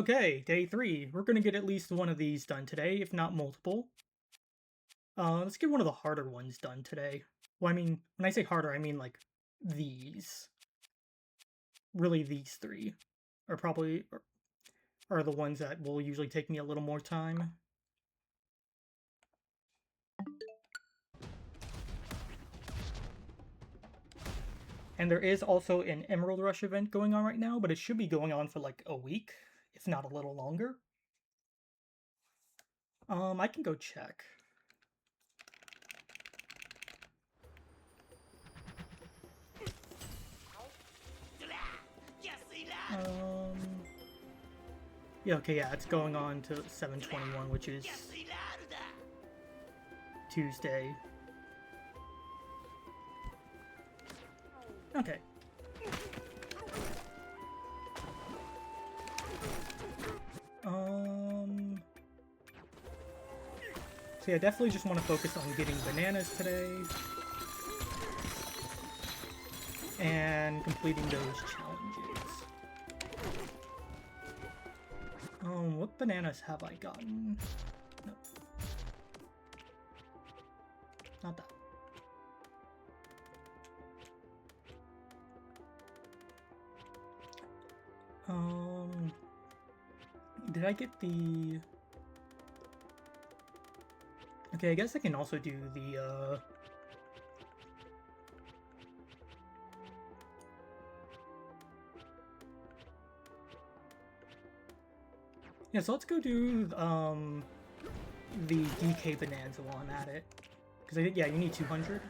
Okay, day 3. We're gonna get at least one of these done today, if not multiple. Let's get one of the harder ones done today. Well, I mean, when I say harder, I mean like these. Really, these 3 are probably are the ones that will usually take me a little more time. And there is also an Emerald Rush event going on right now, but it should be going on for like a week, if not a little longer. I can go check. Yeah, okay, yeah, it's going on to 7/21, which is Tuesday. Okay. So yeah, definitely just want to focus on getting bananas today. And completing those challenges. What bananas have I gotten? No. Not that. Did I get the... Okay, I guess I can also do the, Yeah, so let's go do, the DK Bananza while I'm at it. Because I think, yeah, you need 200.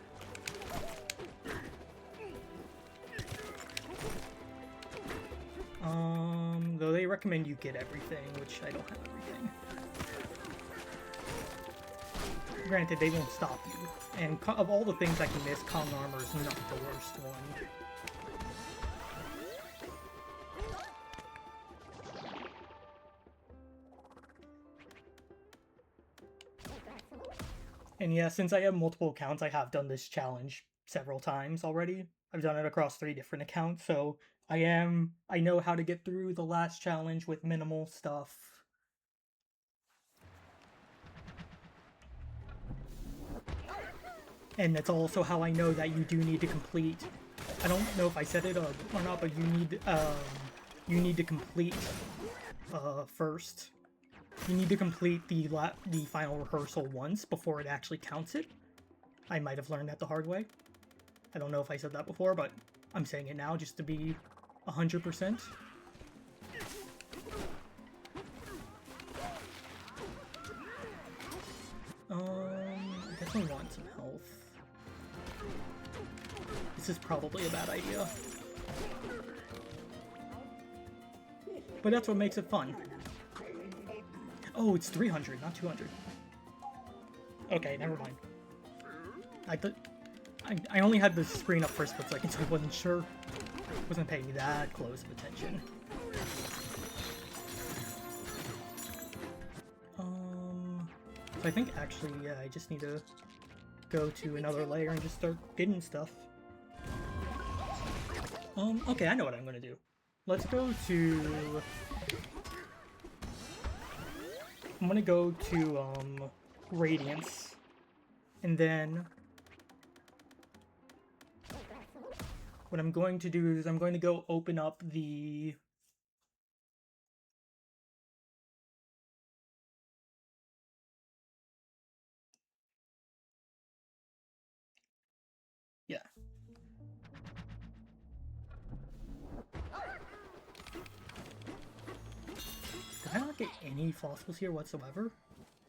Though they recommend you get everything, which I don't have everything. Granted, they won't stop you. And of all the things I can miss, Kong Armor is not the worst one. And yeah, since I have multiple accounts, I have done this challenge several times already. I've done it across 3 different accounts, so I know how to get through the last challenge with minimal stuff. And that's also how I know that you do need to complete. I don't know if I said it or not, but you need to complete first. You need to complete the final rehearsal once before it actually counts it. I might have learned that the hard way. I don't know if I said that before, but I'm saying it now just to be 100%. I definitely want some health. This is probably a bad idea. But that's what makes it fun. Oh, it's 300, not 200. Okay, never mind. I only had the screen up for a split second, so I wasn't sure. Wasn't paying that close of attention. So I think actually, yeah, I just need to go to another layer and just start getting stuff. Okay, I know what I'm gonna do. Let's go to... I'm gonna go to, Radiance. And then... what I'm going to do is I'm going to go open up the... Yeah. Did I not get any fossils here whatsoever?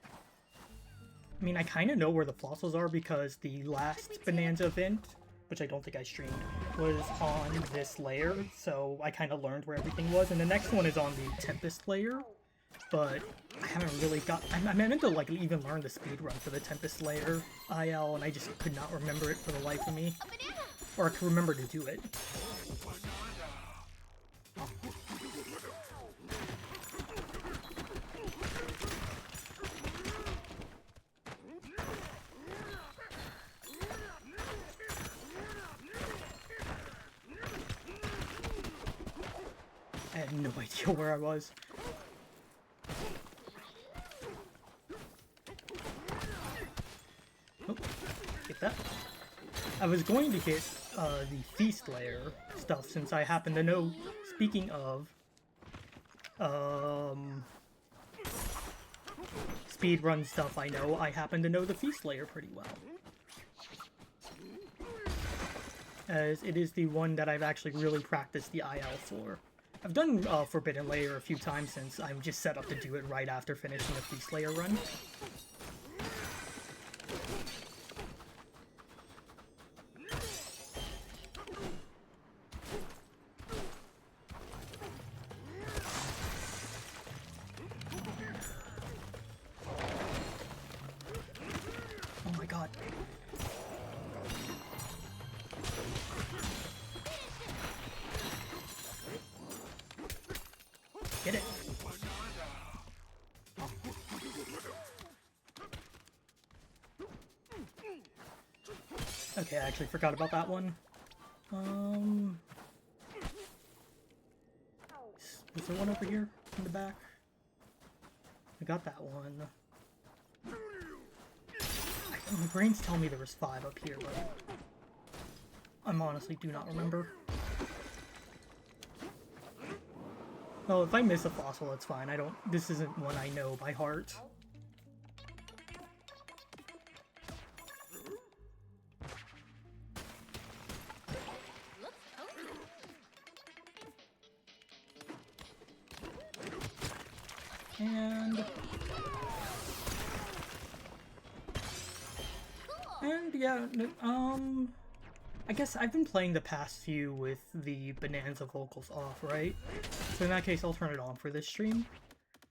I mean, I kind of know where the fossils are because the last Bananza event, which I don't think I streamed, was on this layer, so I kind of learned where everything was. And the next one is on the Tempest layer, but I haven't really got... I meant to, like, even learn the speedrun for the Tempest layer IL, and I just could not remember it for the life of me. Or I could remember to do it. I had no idea where I was. Oh, get that. I was going to get the Feast Layer stuff since I happen to know, speaking of, speedrun stuff I know, I happen to know the Feast Layer pretty well. As it is the one that I've actually really practiced the IL for. I've done Forbidden Layer a few times since I'm just set up to do it right after finishing the Feast Layer run. Oh my god. Get it. Okay, I actually forgot about that one. Was there one over here in the back? I got that one. My brain's telling me there was 5 up here, but I honestly do not remember. Oh, if I miss a fossil, that's fine. I don't. This isn't one I know by heart. And yeah, I guess I've been playing the past few with the Bananza vocals off, right? So in that case, I'll turn it on for this stream.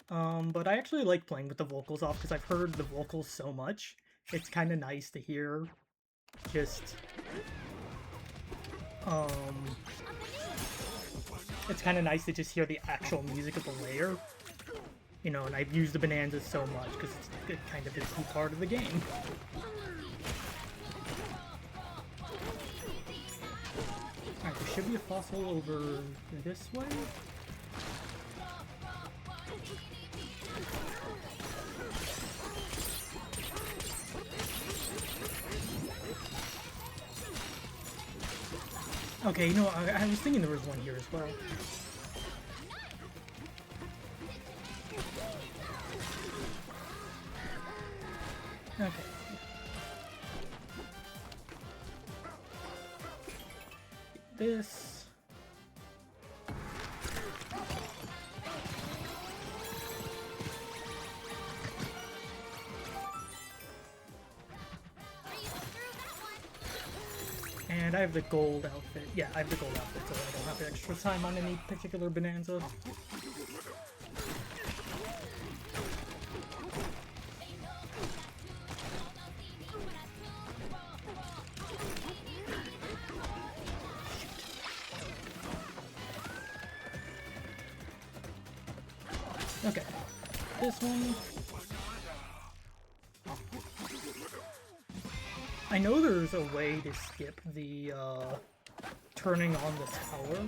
But I actually like playing with the vocals off because I've heard the vocals so much. It's kind of nice to hear just, it's kind of nice to just hear the actual music of the layer. You know, and I've used the Bananza so much because it kind of is a part of the game. Alright, there should be a fossil over this way? Okay, you know, I was thinking there was one here as well. Okay. This. And I have the gold outfit. Yeah, I have the gold outfit, so I don't have extra time on any particular Bananza. Okay, this one. I know there's a way to skip the turning on the tower,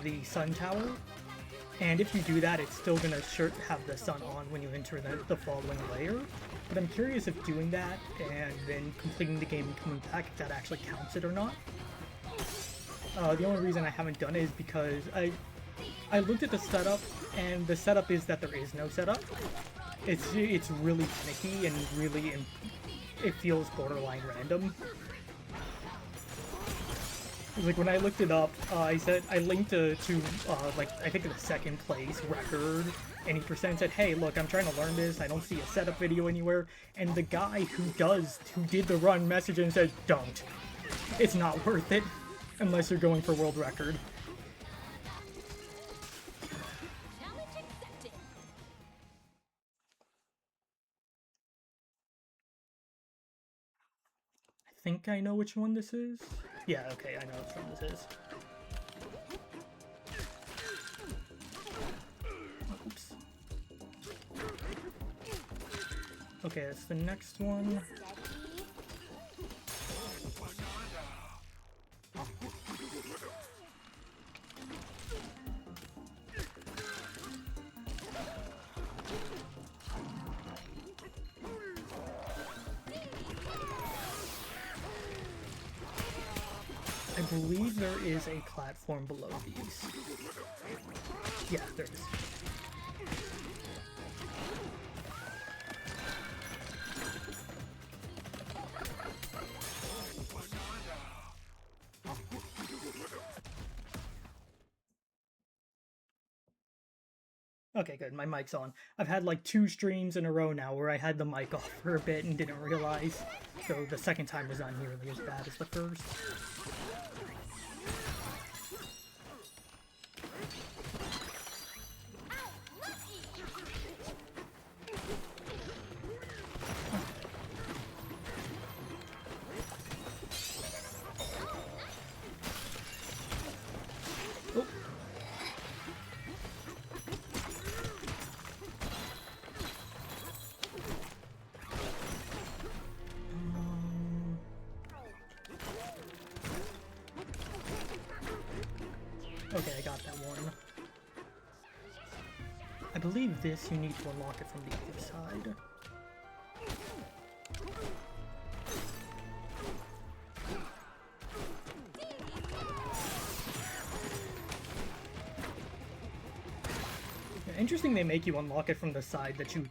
the sun tower, and if you do that, it's still gonna have the sun on when you enter the following layer. But I'm curious if doing that and then completing the game and coming back, if that actually counts it or not. The only reason I haven't done it is because I looked at the setup, and the setup is that there is no setup. It's really finicky and really it feels borderline random. Like when I looked it up, I linked to like I think the second place record, and he said, "Hey, look, I'm trying to learn this. I don't see a setup video anywhere." And the guy who did the run messaged and said, "Don't. It's not worth it unless you're going for world record." I think I know which one this is. Yeah, okay, I know which one this is. Oops. Okay, that's the next one. believe there is a platform below these. Yeah, there is. Okay, good. My mic's on. I've had like 2 streams in a row now where I had the mic off for a bit and didn't realize. So the second time was not nearly as bad as the first. Okay, I got that one. I believe this, you need to unlock it from the other side. Yeah, interesting they make you unlock it from the side that you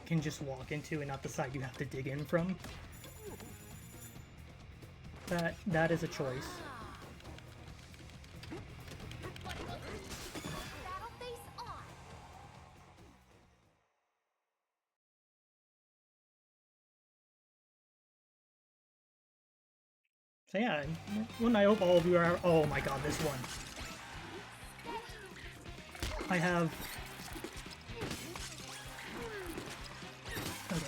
can just walk into and not the side you have to dig in from. That is a choice. So yeah, when I hope all of you are... Oh my god, this one. I have... Okay,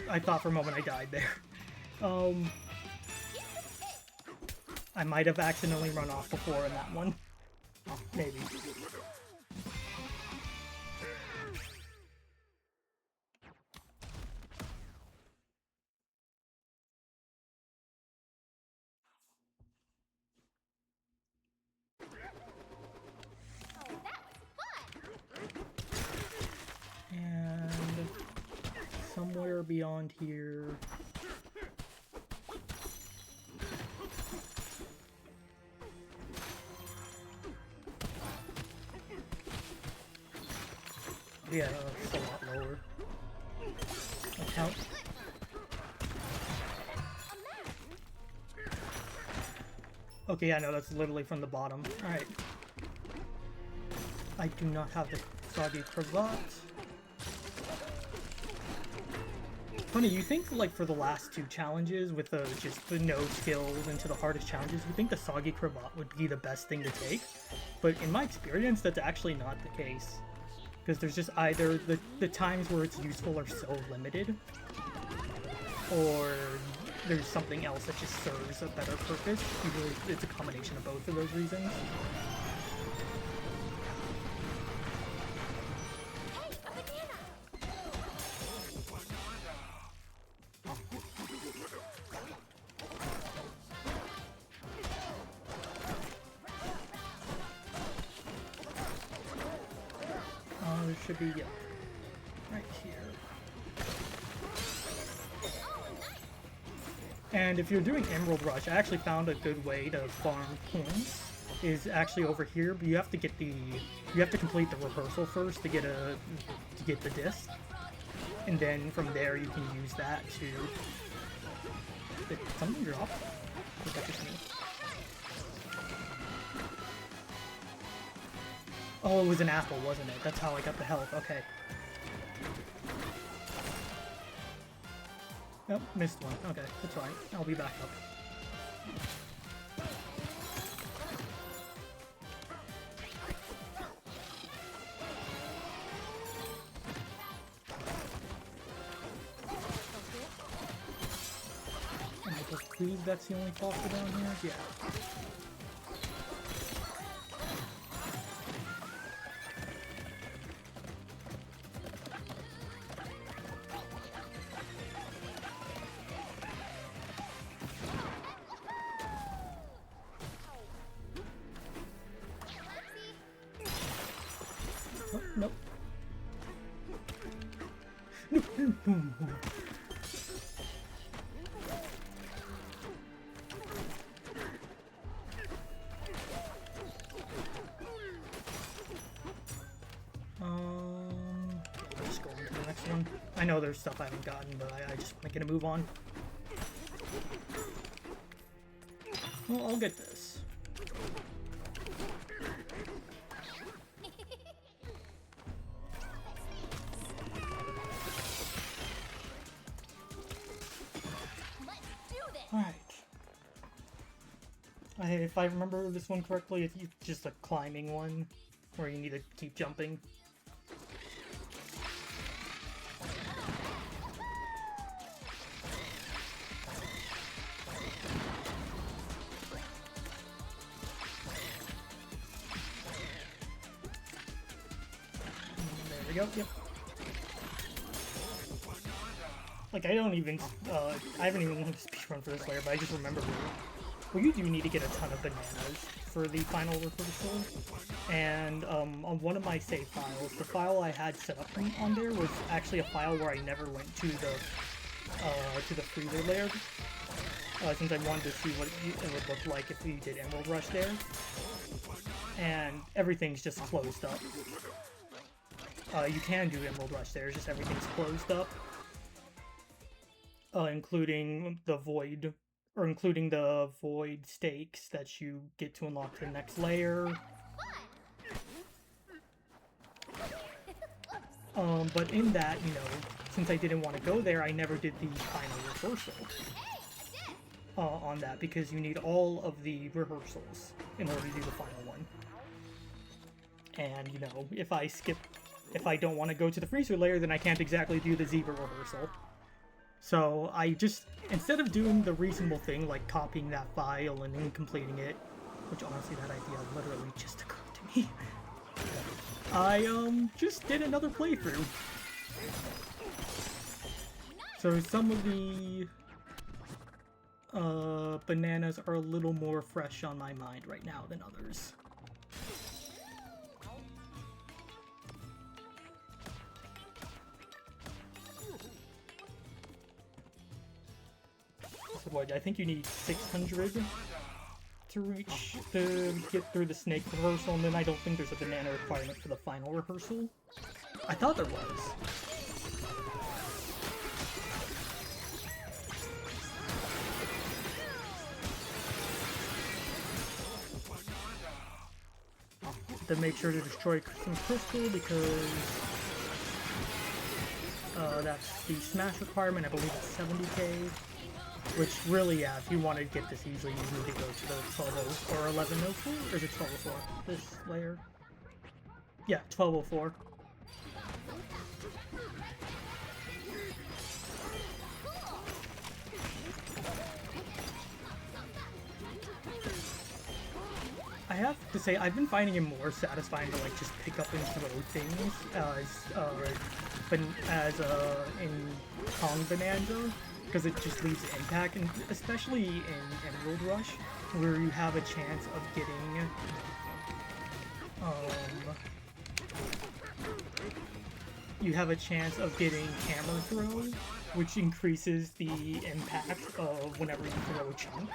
I thought for a moment I died there. I might have accidentally run off before in that one. Maybe. And somewhere beyond here. Yeah, it's a lot lower. Account. Okay, yeah, no, that's literally from the bottom. Alright. I do not have the soggy cravat. Funny, you think like for the last 2 challenges with just the no skills into the hardest challenges, you think the soggy cravat would be the best thing to take? But in my experience, that's actually not the case. Because there's just either the times where it's useful are so limited, or there's something else that just serves a better purpose. Usually it's a combination of both of those reasons. There should be, yeah, right here. And if you're doing Emerald Rush, I actually found a good way to farm coins is actually over here, but you have to get you have to complete the rehearsal first to get the disc, and then from there you can use that to. Did something drop? Was that just me? Oh, it was an apple, wasn't it? That's how I got the health. Okay. Nope, missed one. Okay, that's fine. I'll be back up. And I believe that's the only fossil down here? Yeah. Oh, nope. next one. I know there's stuff I haven't gotten, but I just want to get a move on. Well, I'll get this. Alright. If I remember this one correctly, it's just a climbing one, where you need to keep jumping. There we go, yep. Like, I haven't even speedrun for this layer, but I just remember well, you do need to get a ton of bananas for the final rehearsal. And on one of my save files, the file I had set up on there was actually a file where I never went to the freezer layer, since I wanted to see what it would look like if we did Emerald Rush there. And everything's just closed up. You can do Emerald Rush there, it's just everything's closed up. Including the void stakes that you get to unlock to the next layer. But in that, you know, since I didn't want to go there, I never did the final rehearsal on that, because you need all of the rehearsals in order to do the final one. And, you know, if I don't want to go to the freezer layer, then I can't exactly do the zebra rehearsal. So I just, instead of doing the reasonable thing, like copying that file and then completing it, which honestly that idea literally just occurred to me, I just did another playthrough. So some of the bananas are a little more fresh on my mind right now than others. What, I think you need 600 to get through the snake rehearsal, and then I don't think there's a banana requirement for the final rehearsal. I thought there was. Then make sure to destroy some crystal, because that's the smash requirement. I believe it's 70k. Which really, yeah, if you want to get this easily, you need to go to the 1204 or 1104, or is it 1204? This layer? Yeah, 1204. I have to say, I've been finding it more satisfying to like just pick up and throw things as in Kong Bananza, because it just leaves an impact, and especially in Emerald Rush, where you have a chance of getting hammer throw, which increases the impact of whenever you throw a chunk,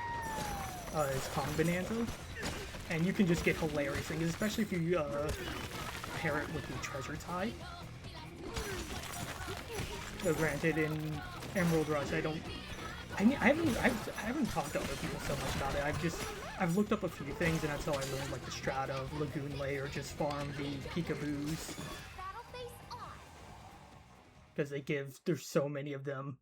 as Kong Bananza. And you can just get hilarious things, especially if you pair it with the treasure tie. So granted, in Emerald Rush, I haven't talked to other people so much about it. I've looked up a few things, and that's how I learned like the strata of Lagoon Layer, just farm the peekaboos. Because there's so many of them.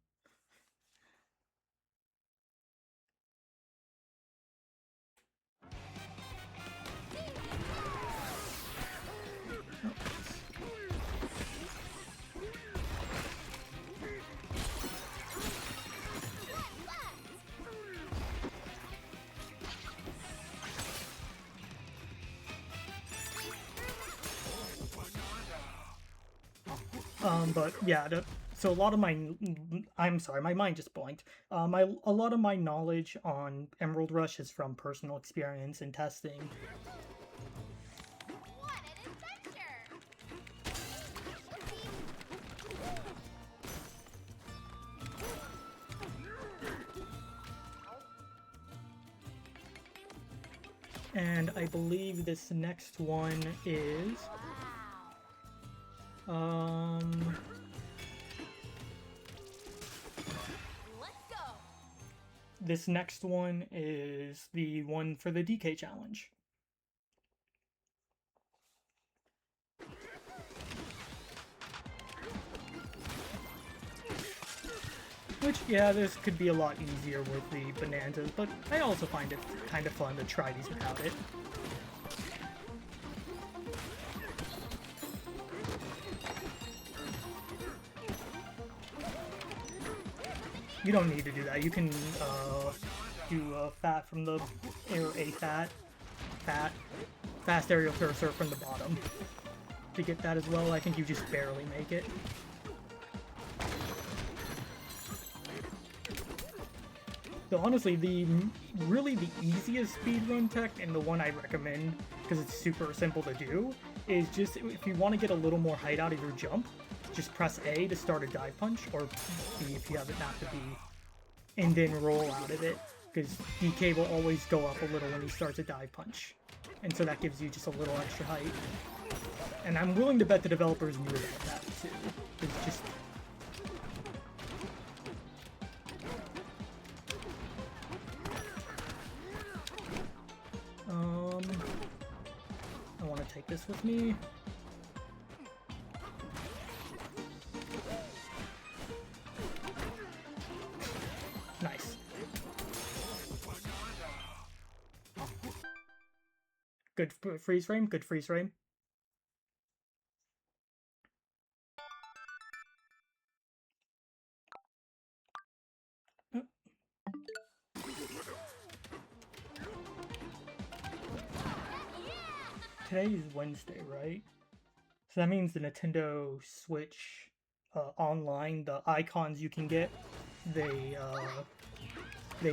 But yeah, so a lot of I'm sorry, my mind just blanked. A lot of my knowledge on Emerald Rush is from personal experience and testing. What an adventure! And I believe this next one is this next one is the one for the DK challenge. Which, yeah, this could be a lot easier with the Bananzas, but I also find it kind of fun to try these without it. You don't need to do that. You can do fat from the fast aerial cursor from the bottom to get that as well. I think you just barely make it. So honestly, really the easiest speedrun tech, and the one I recommend because it's super simple to do, is just if you want to get a little more height out of your jump, just press A to start a dive punch, or B if you have it not to be, and then roll out of it, because DK will always go up a little when he starts a dive punch, and so that gives you just a little extra height. And I'm willing to bet the developers knew about that too. It's just... I want to take this with me. Nice. Good freeze frame, good freeze frame. Oh. Today is Wednesday, right? So that means the Nintendo Switch online, the icons you can get, they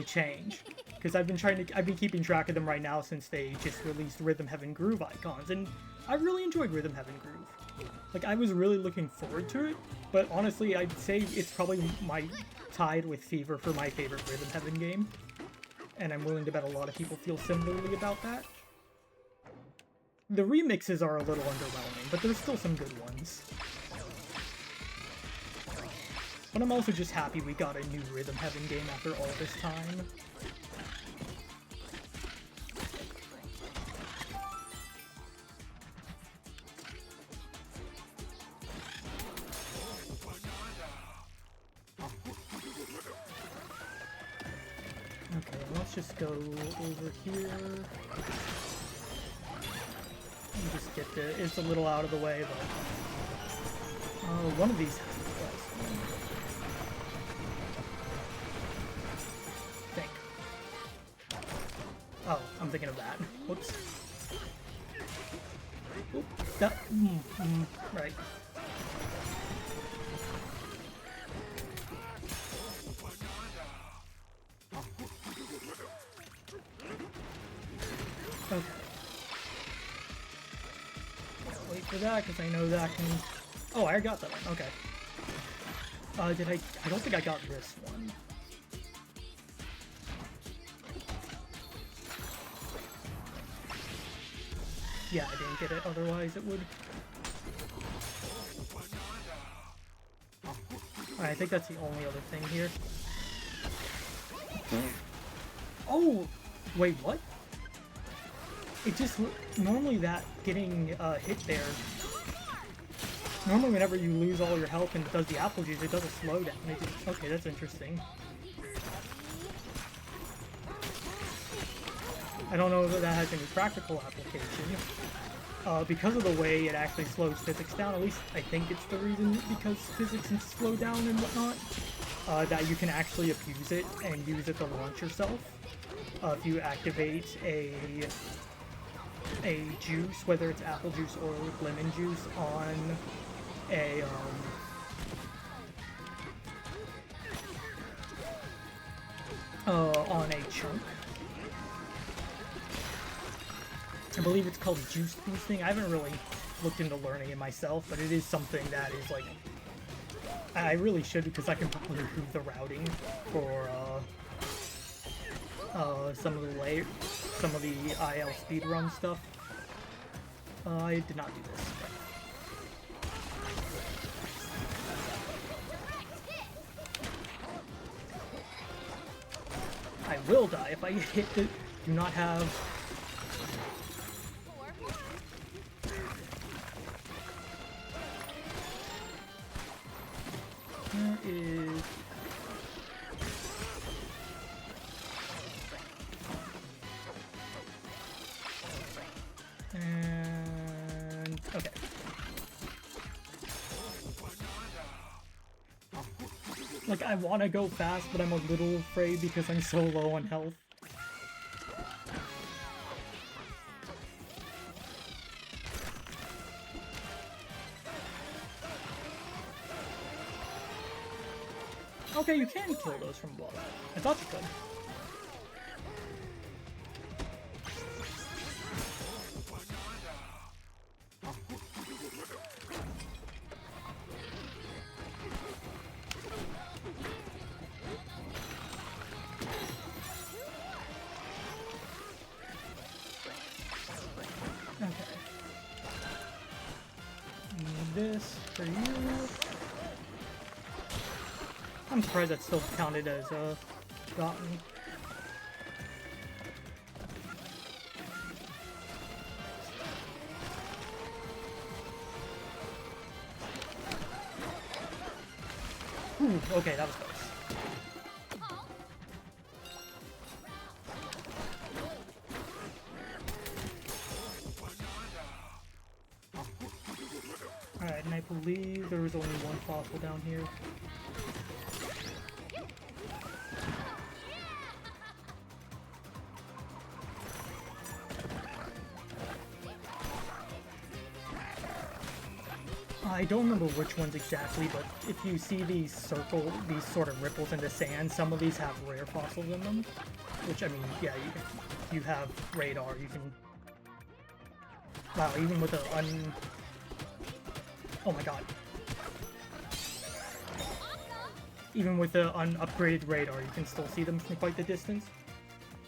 change. Because I've been keeping track of them right now since they just released Rhythm Heaven Groove icons, and I really enjoyed Rhythm Heaven Groove. Like, I was really looking forward to it, but honestly, I'd say it's probably tied with Fever for my favorite Rhythm Heaven game, and I'm willing to bet a lot of people feel similarly about that. The remixes are a little underwhelming, but there's still some good ones. But I'm also just happy we got a new Rhythm Heaven game after all this time. Okay, let's just go over here. And just get it's a little out of the way, but one of these has to be close. Think. Oh, I'm thinking of that. Whoops. Oop, that, right. Okay. Wait for that, because I know that can... Oh, I got that one. Okay. I don't think I got this one. Yeah, I didn't get it, otherwise it would. Alright, I think that's the only other thing here. Oh! Wait, what? It just... Normally that getting hit there... Normally whenever you lose all your health and it does the apple juice, it does a slowdown. Okay, that's interesting. I don't know if that has any practical application. Because of the way it actually slows physics down, at least I think it's the reason, because physics is slowed down and whatnot, that you can actually abuse it and use it to launch yourself. If you activate a juice, whether it's apple juice or lemon juice, on a chunk. I believe it's called juice boosting. I haven't really looked into learning it myself, but it is something that is like... I really should, because I can probably improve the routing for some of the IL speedrun stuff. I did not do this. I will die if I hit the... Do not have... There is... And... okay. Like, I want to go fast, but I'm a little afraid because I'm so low on health. Okay, you can kill those from above. I thought you could. Okay. Need this for you. I'm surprised that's still counted as gotten. Ooh, okay, that was close. Alright, and I believe there was only one fossil down here. I don't remember which ones exactly, but if you see these sort of ripples in the sand, some of these have rare fossils in them. Which, I mean, yeah, you have radar, you can... Wow, even with the oh my god. Even with the unupgraded radar, you can still see them from quite the distance.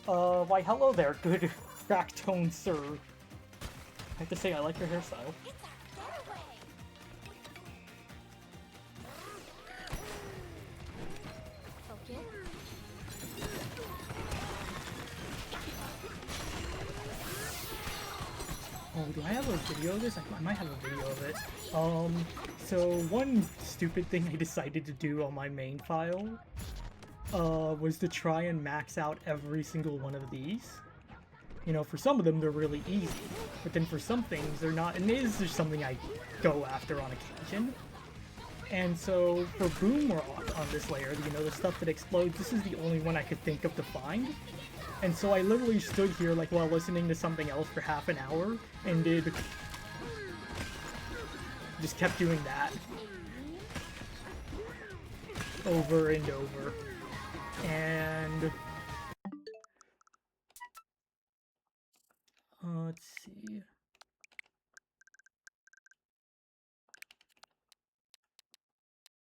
Why hello there, good crack-tone sir. I have to say, I like your hairstyle. Oh, do I have a video of this? I might have a video of it. So one stupid thing I decided to do on my main file, was to try and max out every single one of these. You know, for some of them they're really easy, but then for some things they're not, and this is just something I go after on occasion. And so for Boom Rock on this layer, you know, the stuff that explodes, this is the only one I could think of to find. And so I literally stood here, like, while listening to something else for half an hour, and just kept doing that. Over and over. And... let's see...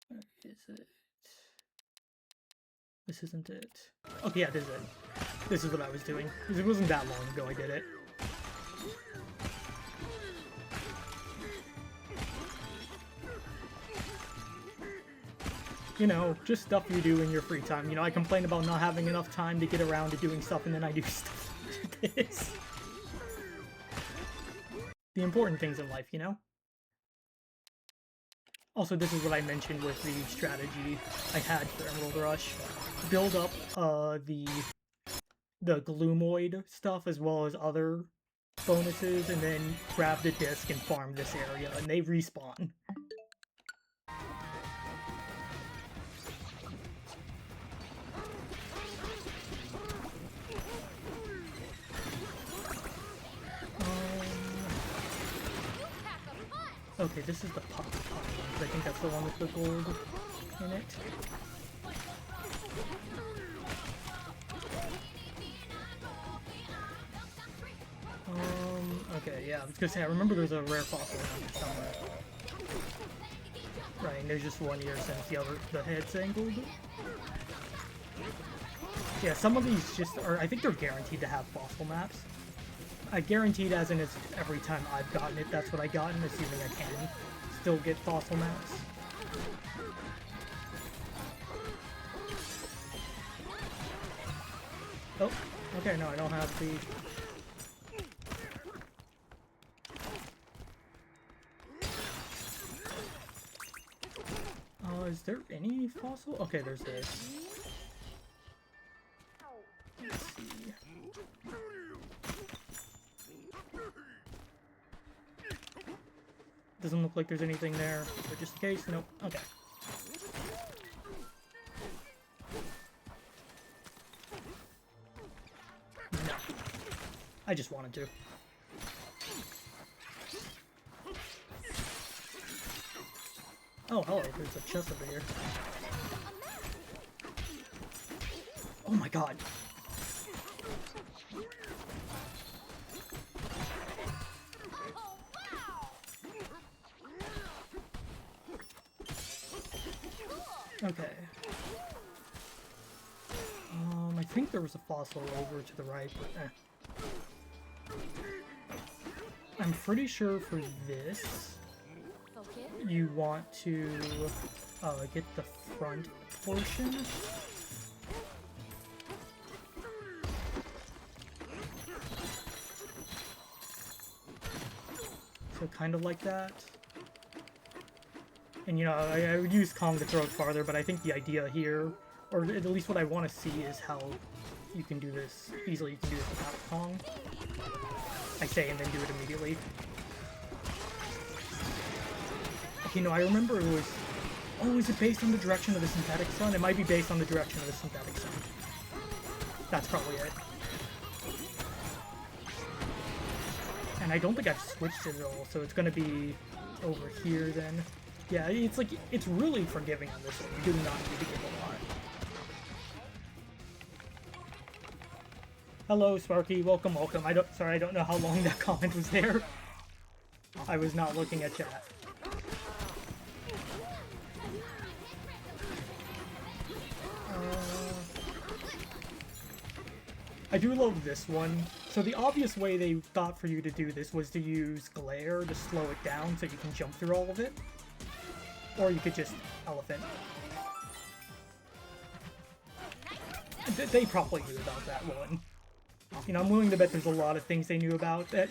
Where is it? This isn't it. Okay, yeah, this is it. This is what I was doing. Because it wasn't that long ago I did it. You know, just stuff you do in your free time. You know, I complain about not having enough time to get around to doing stuff, and then I do stuff like this. The important things in life, you know? Also, this is what I mentioned with the strategy I had for Emerald Rush. Build up the Gloomoid stuff as well as other bonuses, and then grab the disc and farm this area, and they respawn. Okay, this is the pop. I think that's the one with the gold in it. Okay, yeah, I was gonna say, I remember there's a rare fossil around here somewhere. Right, and there's just one year since the head's angled. Yeah, some of these just are, I think they're guaranteed to have fossil maps. I guaranteed as in it's every time I've gotten it, that's what I gotten, assuming I can still get fossil maps. Oh, okay, no, I don't have the... is there any fossil? Okay, there's this. Let's see. Doesn't look like there's anything there, but just in case, nope. Okay. No. I just wanted to. Oh, hello, there's a chest over here. Oh my god. Okay. I think there was a fossil over to the right, but I'm pretty sure for this, you want to get the front portion. So kind of like that. And you know, I would use Kong to throw it farther, but I think the idea here, or at least what I want to see, is how you can do this easily. You can do this without Kong. I say and then do it immediately. Okay, no, I remember it was... Oh, is it based on the direction of the synthetic sun? It might be based on the direction of the synthetic sun. That's probably it. And I don't think I've switched it at all, so it's going to be over here then. Yeah, it's like, it's really forgiving on this one. You do not need to give a lot. Hello, Sparky. Welcome, welcome. Sorry, I don't know how long that comment was there. I was not looking at chat. I do love this one. So the obvious way they thought for you to do this was to use glare to slow it down so you can jump through all of it. Or you could just elephant. They probably knew about that one. You know, I'm willing to bet there's a lot of things they knew about that.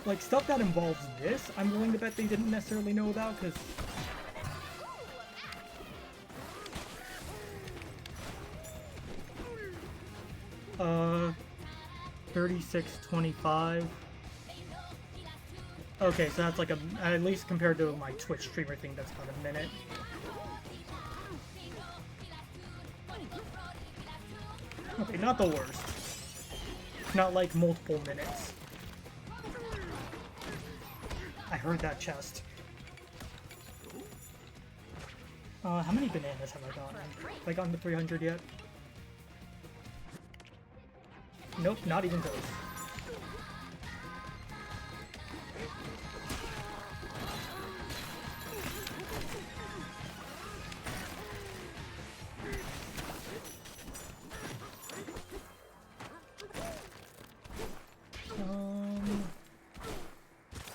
Like, stuff that involves this, I'm willing to bet they didn't necessarily know about, because... 36.25. Okay, so that's like at least compared to my Twitch streamer thing, that's about a minute. Okay, not the worst. Not like multiple minutes. I heard that chest. How many bananas have I gotten? Have I gotten to 300 yet? Nope, not even close.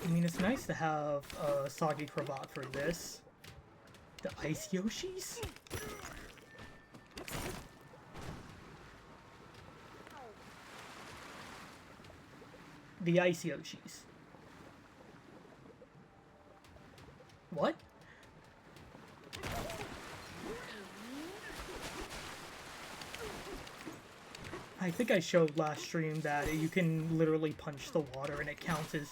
I mean, it's nice to have a Soggy Cravat for this. The Ice Yoshis? The Ice Yoshis. What? I think I showed last stream that you can literally punch the water and it counts as,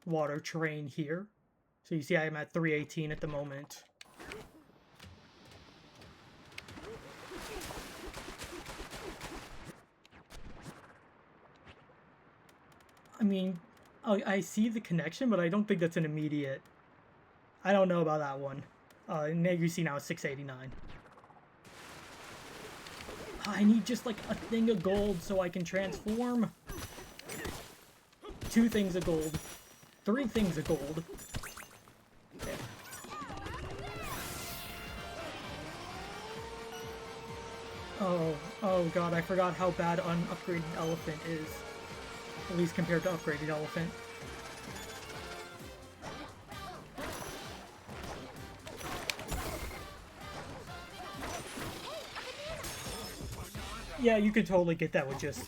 water terrain here. So you see I'm at 318 at the moment. I mean, I see the connection, but I don't think that's an immediate... I don't know about that one. You see now it's 689. I need just like a thing of gold so I can transform. 2 things of gold. 3 things of gold. Okay. Oh god, I forgot how bad unupgraded elephant is. At least compared to upgraded elephant. Yeah, you could totally get that with just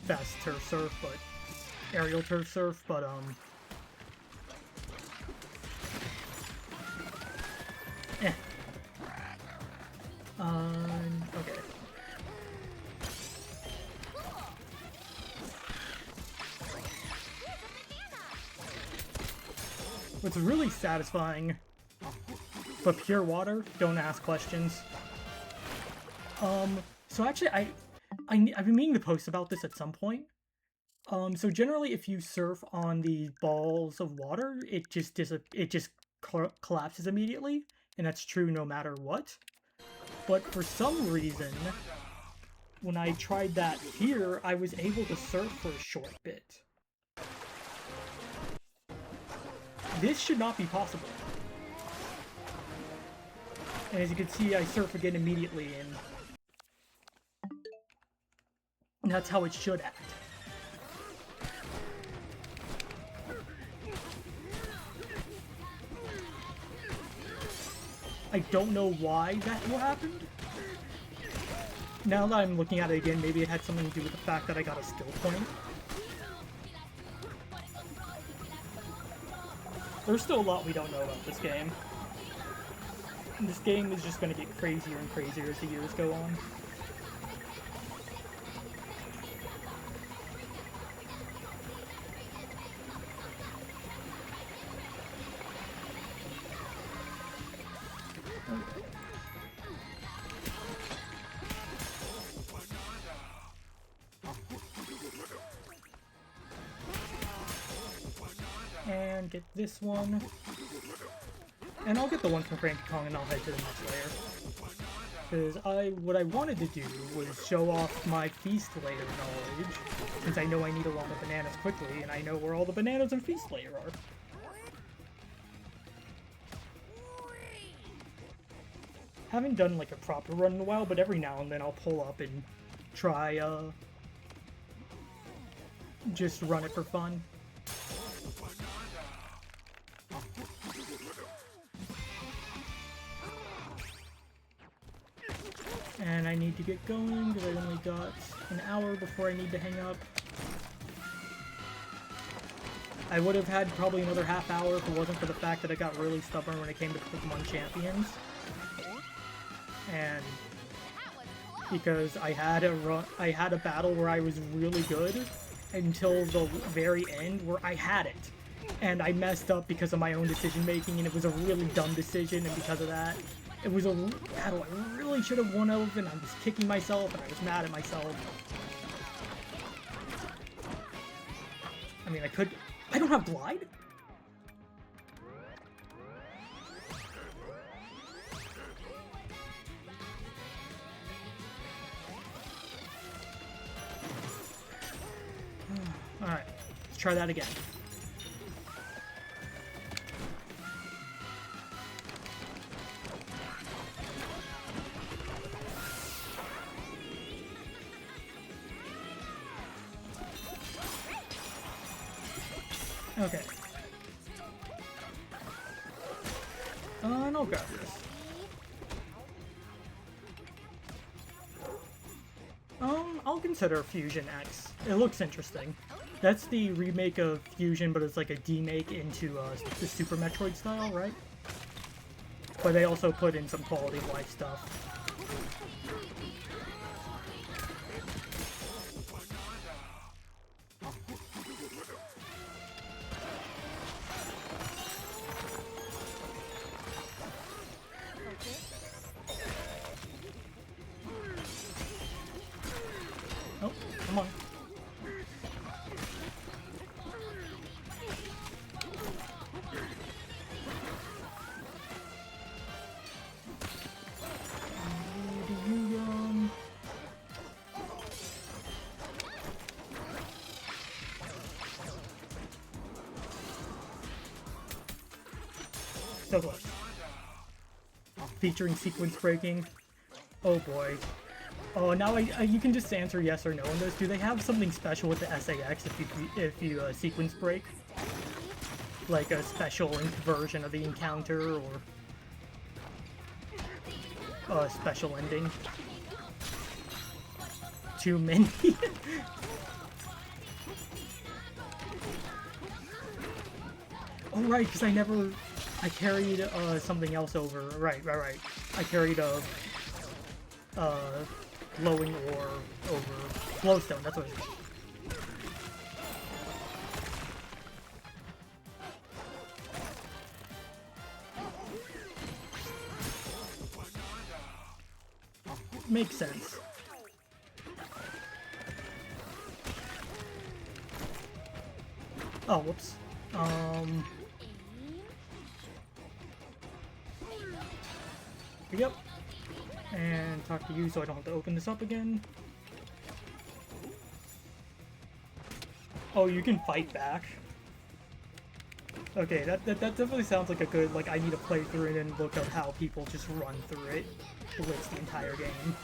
fast turf surf, but aerial turf surf, but eh. Okay. What's really satisfying, but pure water, don't ask questions. So actually, I've been meaning to post about this at some point. So generally, if you surf on the balls of water, it just collapses immediately, and that's true no matter what. But for some reason, when I tried that here, I was able to surf for a short bit. This should not be possible. And as you can see, I surf again immediately, and that's how it should act. I don't know why that happened. Now that I'm looking at it again, maybe it had something to do with the fact that I got a skill point. There's still a lot we don't know about this game. And this game is just going to get crazier and crazier as the years go on. And get this one. And I'll get the one from Cranky Kong and I'll head to the next layer. Because what I wanted to do was show off my Feast Layer knowledge, since I know I need a lot of bananas quickly, and I know where all the bananas in Feast Layer are. Haven't done like a proper run in a while, but every now and then I'll pull up and try, just run it for fun. And I need to get going because I only got an hour before I need to hang up. I would have had probably another half hour if it wasn't for the fact that I got really stubborn when it came to Pokemon Champions. And because I had a battle where I was really good until the very end where I had it. And I messed up because of my own decision making, and it was a really dumb decision, and because of that, it was a battle I really should have won over, and I was kicking myself, and I was mad at myself. I mean, I don't have Glide? Alright, let's try that again. Okay. And I'll grab this. I'll consider Fusion X. It looks interesting. That's the remake of Fusion, but it's like a demake into the Super Metroid style, right? But they also put in some quality of life stuff. Oh, come on. So close. Featuring sequence breaking. Oh boy. Oh, now you can just answer yes or no on this. Do they have something special with the SAX if you sequence break? Like a special version of the encounter or a special ending? too many. Oh right, because I carried something else over. Right. I carried a glowing ore over glowstone. That's what it is. Makes sense. Oh, whoops. Yep. And talk to you so I don't have to open this up again. Oh, you can fight back. Okay, that definitely sounds like a good, like, I need to play through it and look up how people just run through it. Blitz the entire game.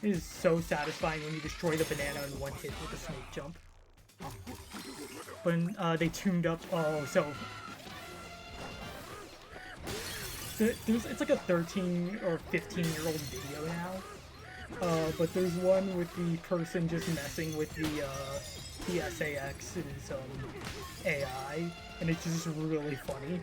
It is so satisfying when you destroy the banana in one hit with a snake jump. When they tuned up, oh, so it's like a 13 or 15-year-old video now. But there's one with the person just messing with the SAX's AI, and it's just really funny.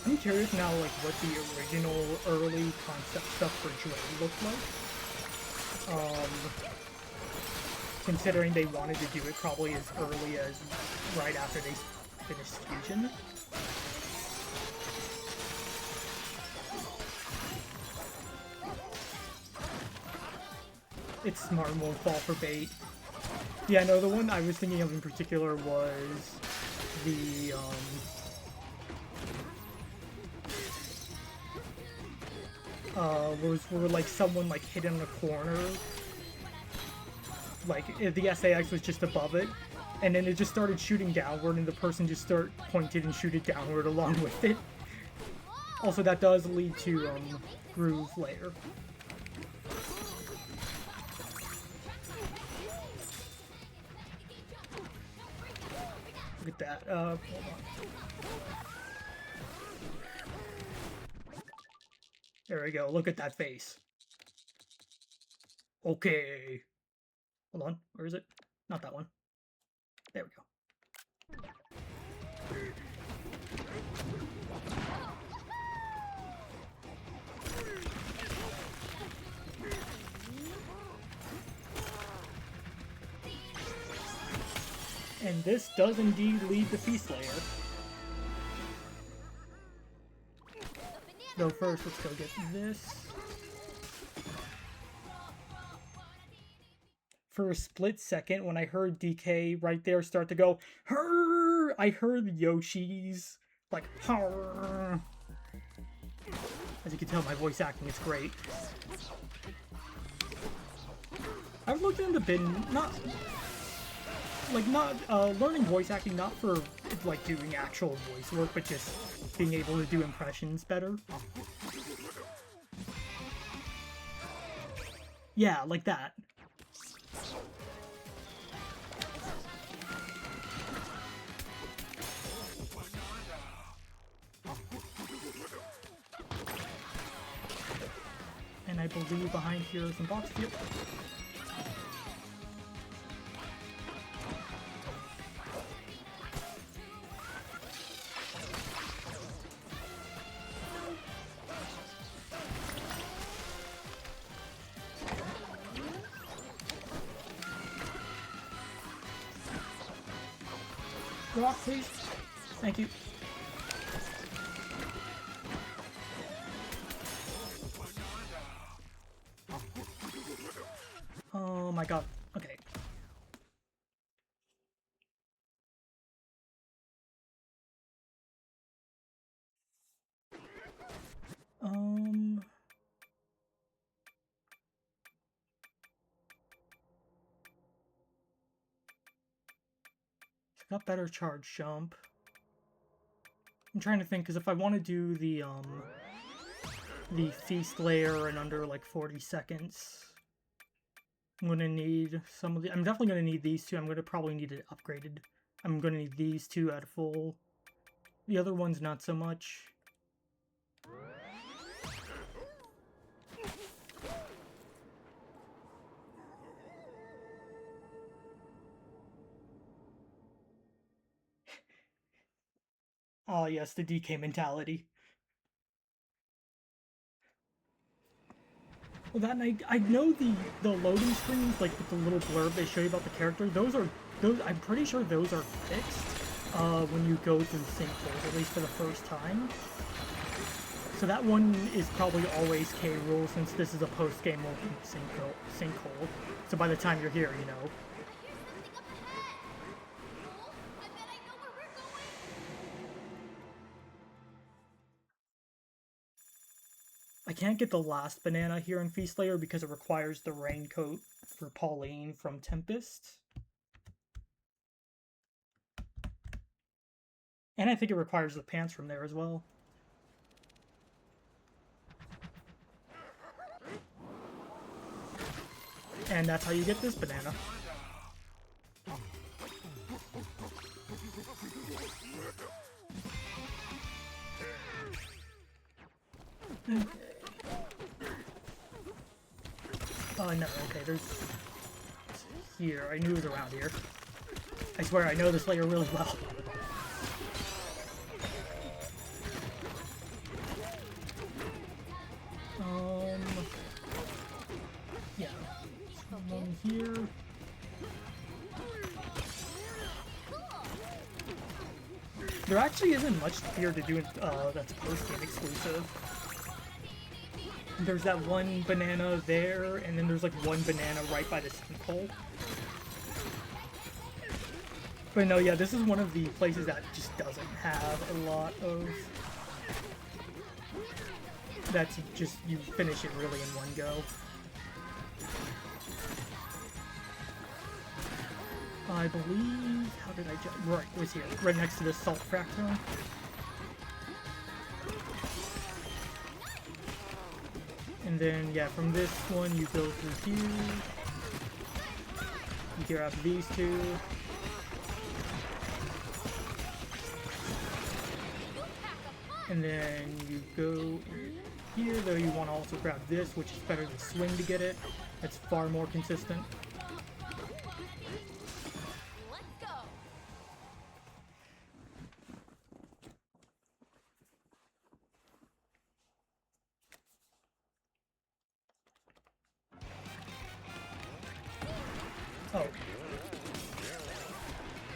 I'm curious now, like, what the original early concept stuff for Dre looked like. Considering they wanted to do it probably as early as right after they finished Fusion. It's smart and won't fall for bait. Yeah, no, the one I was thinking of in particular was the, where like someone like hid in a corner, like the SAX was just above it, and then it just started shooting downward, and the person just pointed and shoot it downward along with it. Also, that does lead to groove later. Look at that. Hold on. There we go. Look at that face. Okay. Hold on. Where is it? Not that one. There we go. And this does indeed lead to Feast Layer. Though first, let's go get this. For a split second, when I heard DK right there start to go, "Hurr!" I heard Yoshi's, like, "Hurr!" As you can tell, my voice acting is great. I've looked into learning voice acting, not for, like, doing actual voice work, but just being able to do impressions better. Yeah, like that. And I believe behind here are some boxes. Yep. Rock, please. Thank you. Oh my god. Okay. got better charge jump. I'm trying to think, because if I want to do the feast layer in under like 40 seconds, I'm gonna need some of the. I'm definitely gonna need these two. I'm gonna probably need it upgraded. I'm gonna need these two at full. The other ones not so much. Oh yes, the DK mentality. Well, that night, I know the loading screens, like with the little blurb they show you about the character. Those I'm pretty sure those are fixed when you go through sinkholes, at least for the first time. So that one is probably always K rule, since this is a post-game open sinkhole. So by the time you're here, you know. I can't get the last banana here in Feast Layer because it requires the raincoat for Pauline from Tempest. And I think it requires the pants from there as well. And that's how you get this banana. Okay. Oh no, okay, there's... Here, I knew it was around here. I swear, I know this layer really well. Yeah. One here. There actually isn't much here to do that's post-game exclusive. There's that one banana there, and then there's like one banana right by the sinkhole. But no, yeah, this is one of the places that just doesn't have a lot of... That's just, you finish it really in one go. I believe... How did I jump? Right, it was here. Right next to the salt fractal. And then, yeah, from this one you go through here. You gear up these two. And then you go here, though you want to also grab this, which is better than swing to get it. It's far more consistent. Oh.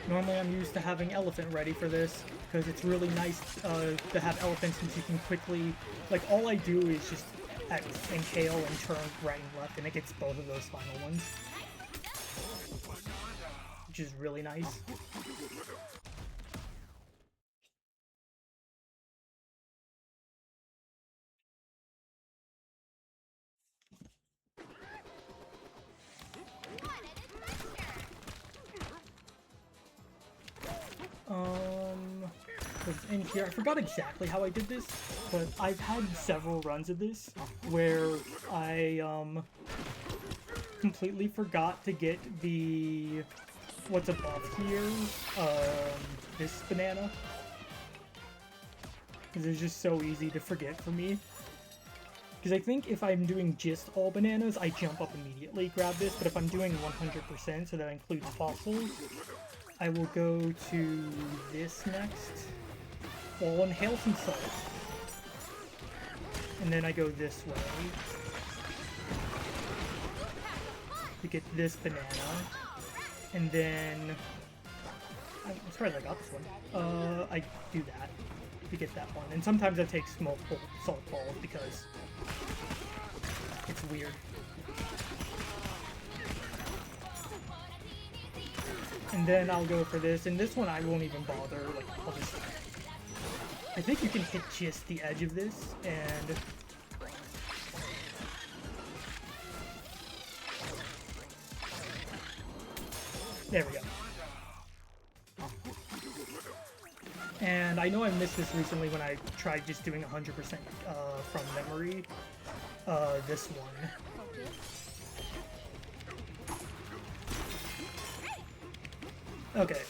Normally I'm used to having elephant ready for this, because it's really nice to have elephants since you can quickly... Like, all I do is just inhale and turn right and left, and it gets both of those final ones. Which is really nice. In here, I forgot exactly how I did this, but I've had several runs of this where I completely forgot to get the what's above here, this banana, because it's just so easy to forget for me. Because I think if I'm doing just all bananas, I jump up immediately, grab this, but if I'm doing 100%, so that includes fossils, I will go to this next. I'll inhale some salt. And then I go this way. To get this banana. And then... I'm surprised I got this one. I do that to get that one. And sometimes that takes multiple salt balls because it's weird. And then I'll go for this, and this one I won't even bother, like, I'll just... I think you can hit just the edge of this, and... There we go. And I know I missed this recently when I tried just doing 100% from memory. This one. Okay.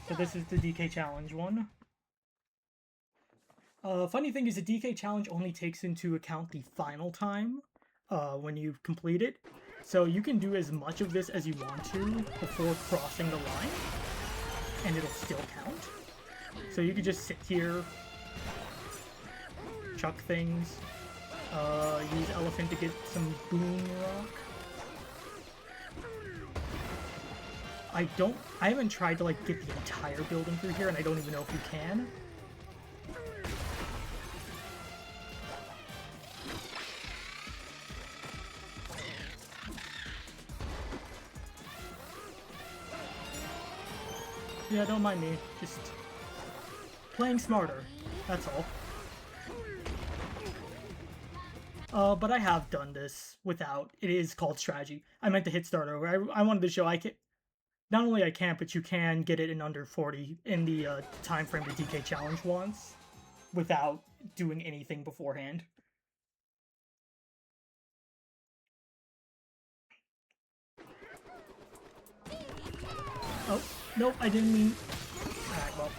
So this is the DK challenge one. Funny thing is the DK challenge only takes into account the final time when you complete it. So you can do as much of this as you want to before crossing the line, and it'll still count. So you could just sit here, chuck things, use elephant to get some boom rock. I haven't tried to like get the entire building through here, and I don't even know if you can. Yeah, don't mind me. Just playing smarter. That's all. But I have done this without. It is called strategy. I meant to hit start over. I wanted to show I can. Not only I can't, but you can get it in under 40 in the time frame the DK challenge wants, without doing anything beforehand. Oh, nope, I didn't mean... Alright, well.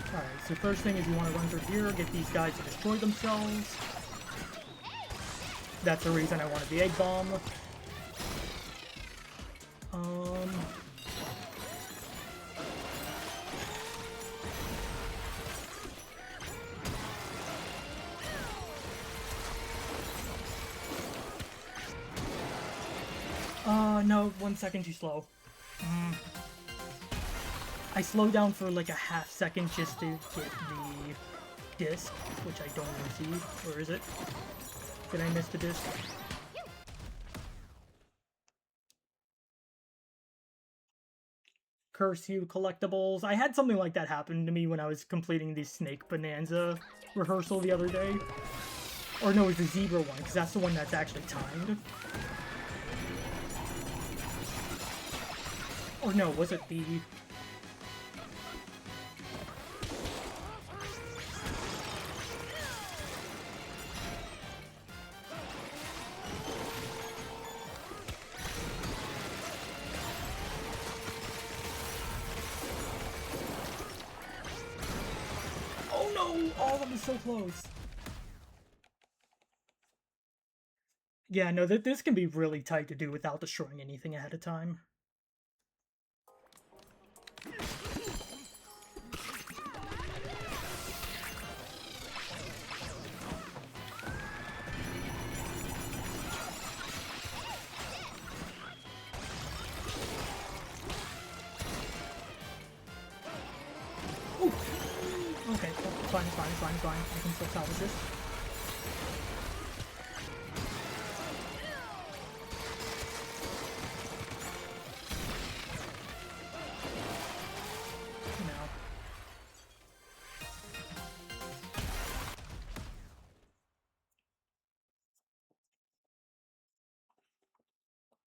Alright, so first thing is you want to run through here, get these guys to destroy themselves. That's the reason I wanted the egg bomb. No, 1 second too slow. I slowed down for like a half second just to get the disc, which I don't even see. Where is it? Did I miss the disc? Curse you, collectibles. I had something like that happen to me when I was completing the Snake Bananza rehearsal the other day. Or no, it was the zebra one, because that's the one that's actually timed. Or no, was it the... Oh no! All of them is so close! Yeah, no, this can be really tight to do without destroying anything ahead of time. Okay, fine. I can still salvage this.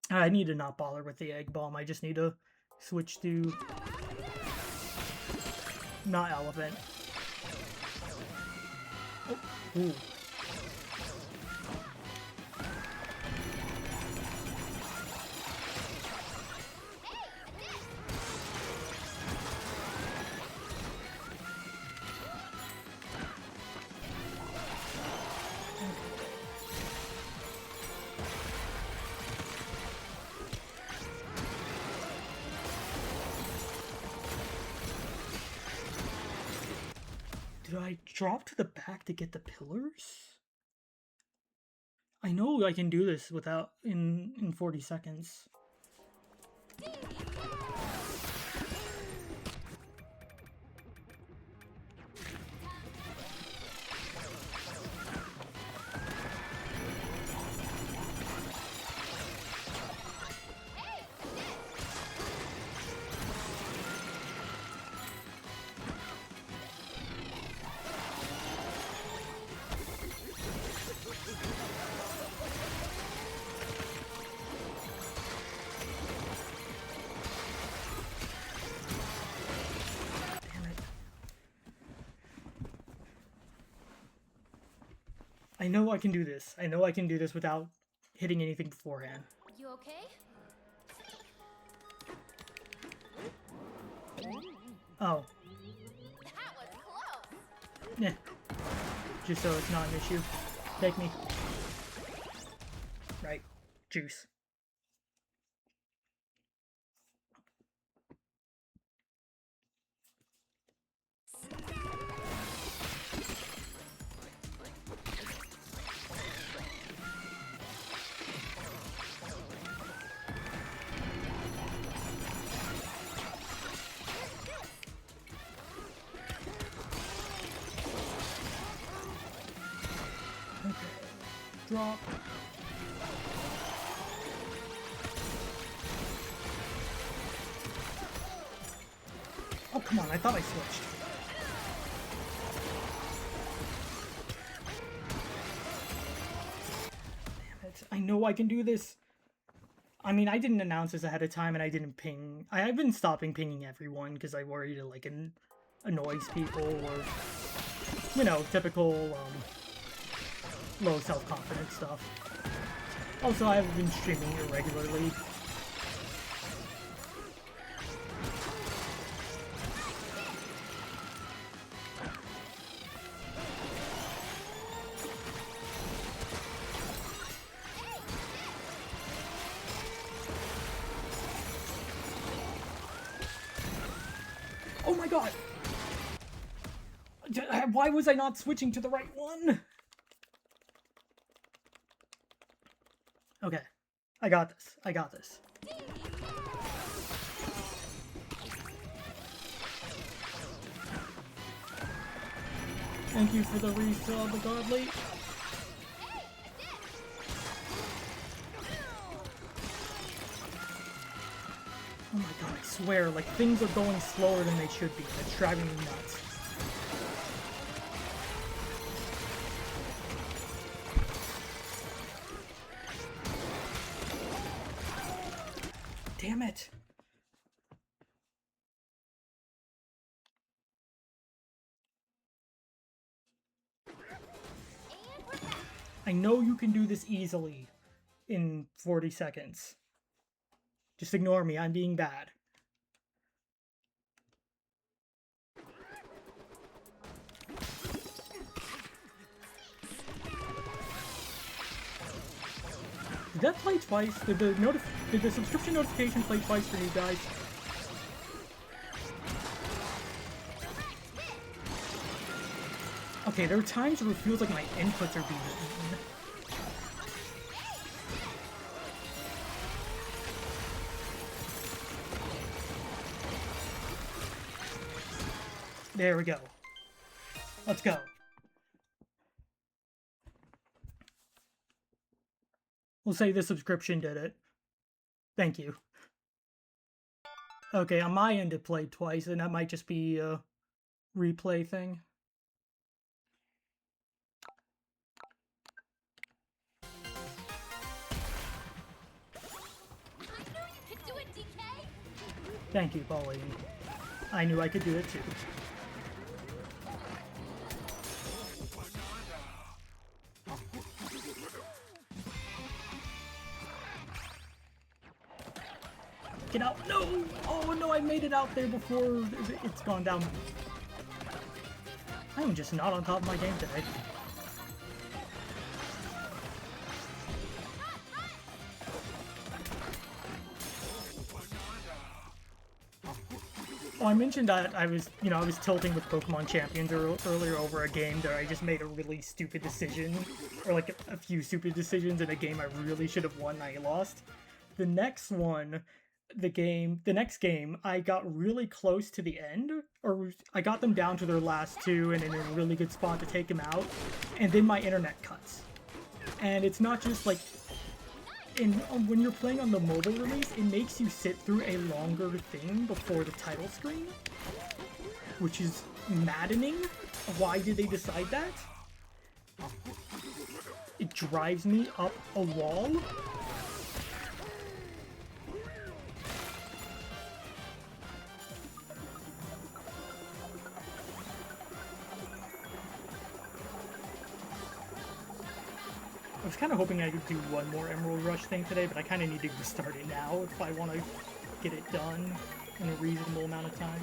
I need to not bother with the egg bomb. I just need to switch to not elephant. Oh, ooh. Did I drop to the back to get the pillars? I know I can do this without in 40 seconds. I know I can do this. I know I can do this without hitting anything beforehand. You okay? Oh. That was close. Yeah. Just so it's not an issue. Take me. Right. Juice. Okay. Drop. Oh, come on. I thought I switched. Damn it. I know I can do this. I mean, I didn't announce this ahead of time, and I didn't ping. I've been stopping pinging everyone because I worry to, like, annoys people or, you know, typical, low self-confidence stuff. Also, I haven't been streaming irregularly. Oh my god! Why was I not switching to the right one? Okay. I got this. I got this. Thank you for the resub, the godly. Oh my god, I swear, like, things are going slower than they should be. It's driving me nuts. Damn it. I know you can do this easily in 40 seconds. Just ignore me, I'm being bad. Did that play twice? Did the subscription notification play twice for you guys? Okay, there are times where it feels like my inputs are being eaten. There we go. Let's go. We'll say the subscription did it. Thank you. Okay, on my end it played twice, and that might just be a replay thing. Thank you, Pauline. I knew I could do it too. Get out! No! Oh no, I made it out there before it's gone down. I am just not on top of my game today. Well, I mentioned that I was tilting with Pokemon Champions earlier over a game that I just made a really stupid decision, or like a few stupid decisions in a game I really should have won and I lost. The next one, the next game, I got really close to the end, or I got them down to their last two and in a really good spot to take them out, and then my internet cuts. And it's not just like, when you're playing on the mobile release, it makes you sit through a longer thing before the title screen, which is maddening. Why did they decide that? It drives me up a wall. was kind of hoping I could do one more Emerald Rush thing today, but I kind of need to start it now if I want to get it done in a reasonable amount of time.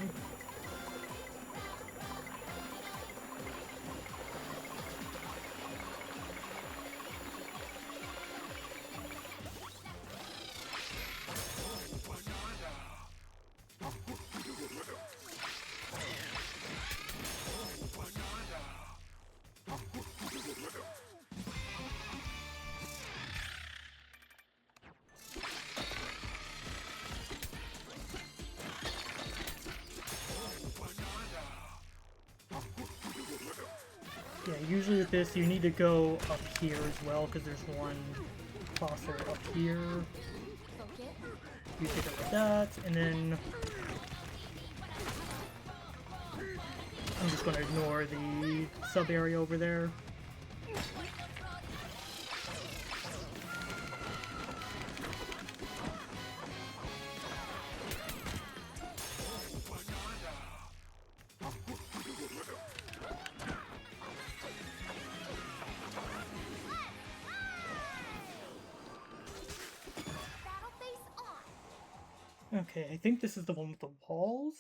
Yeah, usually with this, you need to go up here as well, because there's one fossil up here. You take it like that, and then I'm just going to ignore the sub-area over there. Okay, I think this is the one with the walls.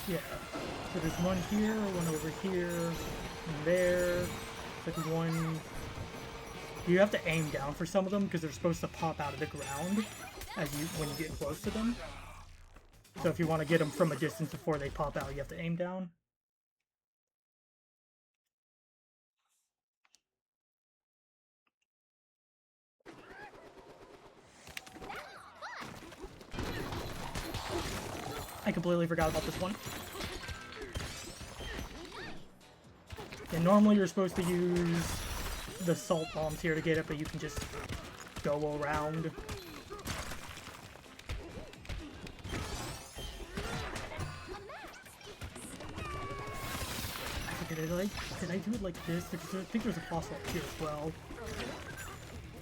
Yeah, so there's one here, one over here, and there. It's like one... You have to aim down for some of them because they're supposed to pop out of the ground when you get close to them. So if you want to get them from a distance before they pop out, you have to aim down. I completely forgot about this one. And normally you're supposed to use the salt bombs here to get it, but you can just go around. Did I do it like this? Because I think there's a fossil up here as well.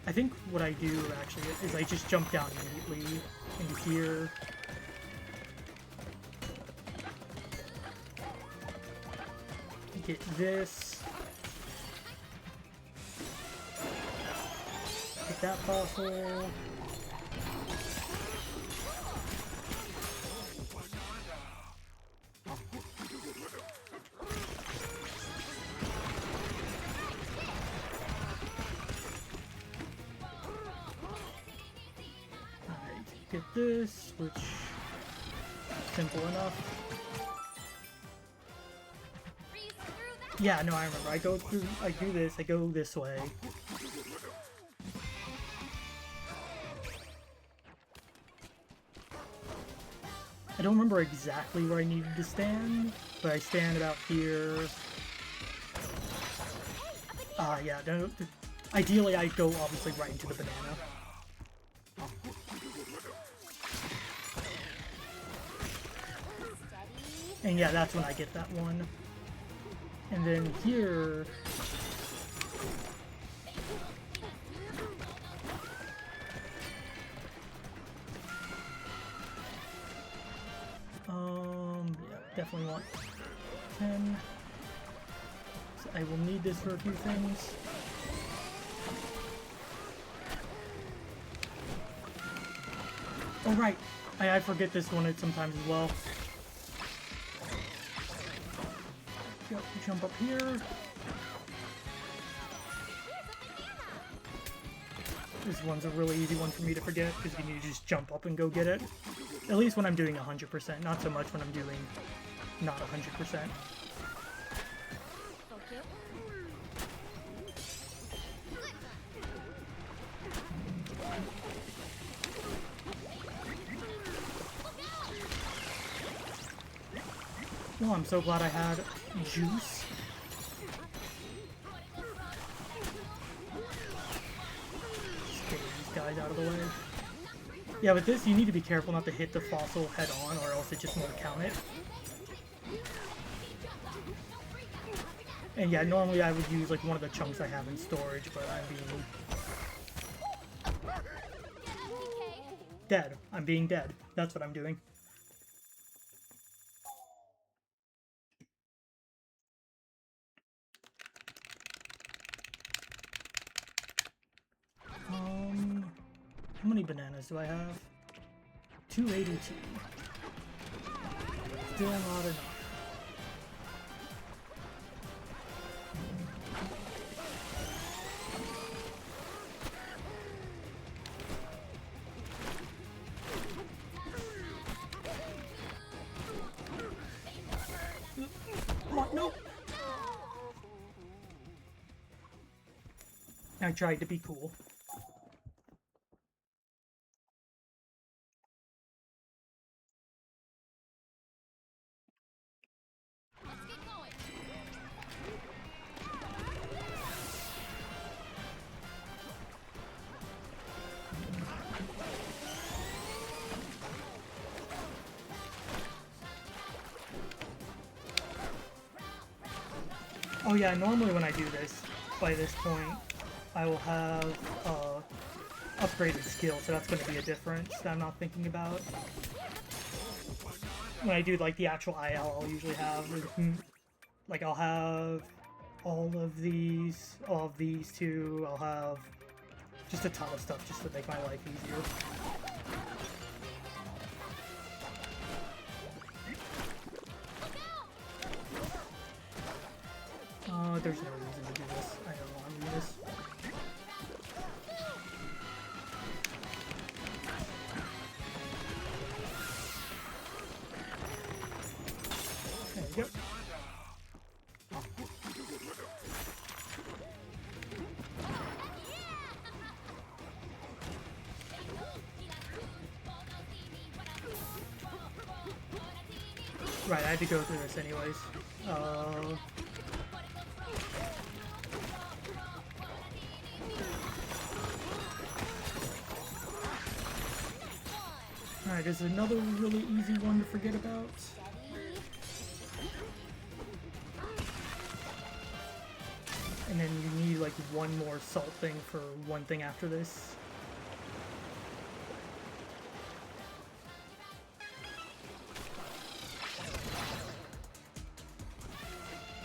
I think what I do actually is I just jump down immediately into here. Get this. Get that fossil. Alright, get this, which is simple enough. Yeah, no, I remember. I do this, I go this way. I don't remember exactly where I needed to stand, but I stand about here. Yeah, no, ideally I go obviously right into the banana. And yeah, that's when I get that one. And then here... yeah, definitely want 10. So I will need this for a few things. Oh right, I forget this one sometimes as well. Yep, jump up here. This one's a really easy one for me to forget because you need to just jump up and go get it. At least when I'm doing 100%, not so much when I'm doing not 100%. Well, I'm so glad I had juice. Just get these guys out of the way. Yeah, with this, you need to be careful not to hit the fossil head on, or else it just won't count it. And yeah, normally I would use like one of the chunks I have in storage, but I'm being dead. I'm being dead. That's what I'm doing. How many bananas do I have? 282. Still not enough. Come on, no! I tried to be cool. Let's get going. Oh yeah, normally when I do this, by this point, I will have upgraded skill, so that's going to be a difference that I'm not thinking about. When I do like the actual IL, I'll usually have, like I'll have all of these two, I'll have just a ton of stuff just to make my life easier. There's no reason to do this. I don't want to do this. There we go. Right, I had to go through this anyways. Alright, there's another really easy one to forget about. And then you need like one more salt thing for one thing after this.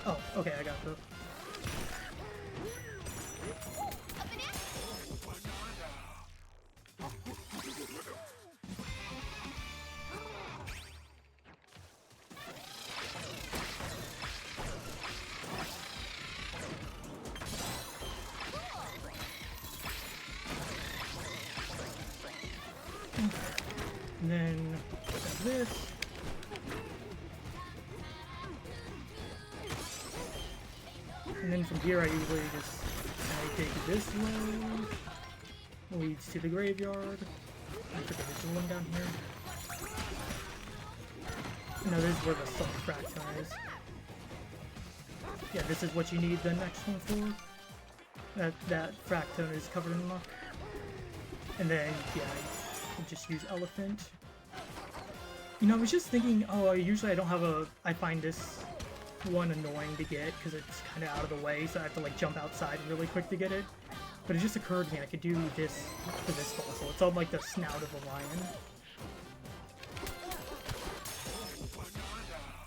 Oh, okay, I got the... And then this. And then from here I usually just take this way. Leads to the graveyard. I forget there's one down here. No, this is where the salt fraction is. Yeah, this is what you need the next one for. That fractone is covered in muck. And then, yeah, you just use elephant. You know, I was just thinking, oh, usually I don't have a... I find this one annoying to get because it's kind of out of the way, so I have to, like, jump outside really quick to get it. But it just occurred to me I could do this for this fossil. It's on, like, the snout of a lion.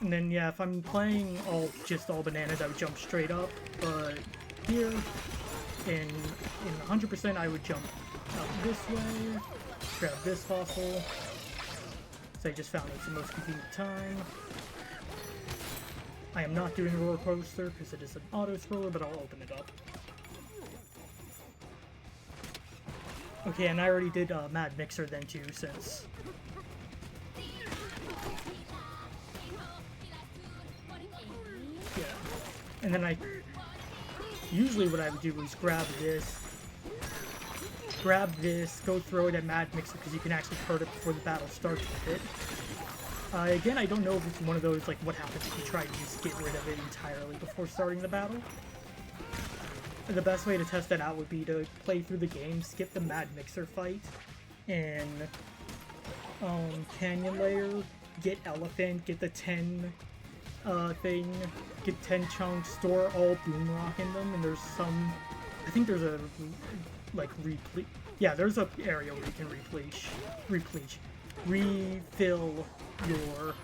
And then, yeah, if I'm playing just all bananas, I would jump straight up. But here, in 100%, I would jump out this way, grab this fossil. So I just found it's the most convenient time. I am not doing a roller coaster because it is an auto scroller, but I'll open it up. Okay, and I already did Mad Mixer then too, since... Yeah. And then usually what I would do is grab this, go throw it at Mad Mixer because you can actually hurt it before the battle starts with it. Again, I don't know if it's one of those, like, what happens if you try to just get rid of it entirely before starting the battle. The best way to test that out would be to play through the game, skip the Mad Mixer fight, and Canyon Layer, get Elephant, get the 10 thing, get 10 chunks, store all Boom Rock in them, and there's some, I think there's a, like, yeah, there's a area where you can refill your...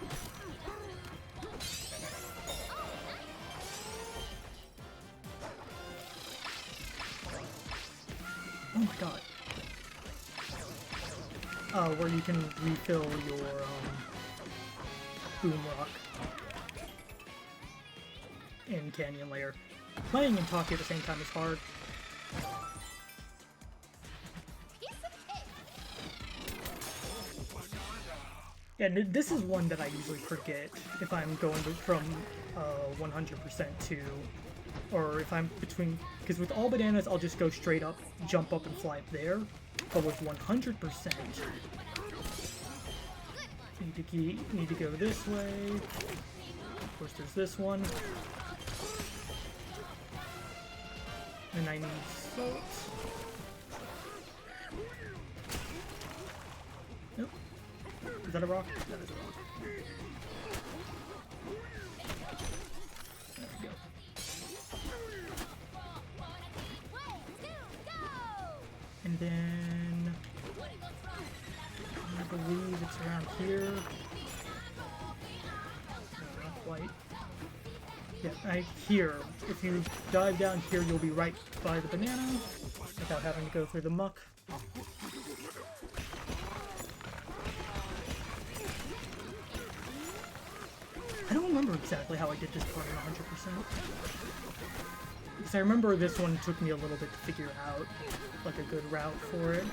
Oh my god. where you can refill your boom rock in Canyon Layer. Playing and talking at the same time is hard. And this is one that I usually forget if I'm going from 100% to, or if I'm between, because with all bananas I'll just go straight up, jump up and fly up there, but with 100%, need to go this way. Of course there's this one. And I need salt. Nope. Is that a rock? That is a rock. There we go. And then I believe it's around here. No, not quite. Yeah, here. If you dive down here, you'll be right by the banana without having to go through the muck. I don't remember exactly how I did this part in 100%. Because I remember this one took me a little bit to figure out, like, a good route for it.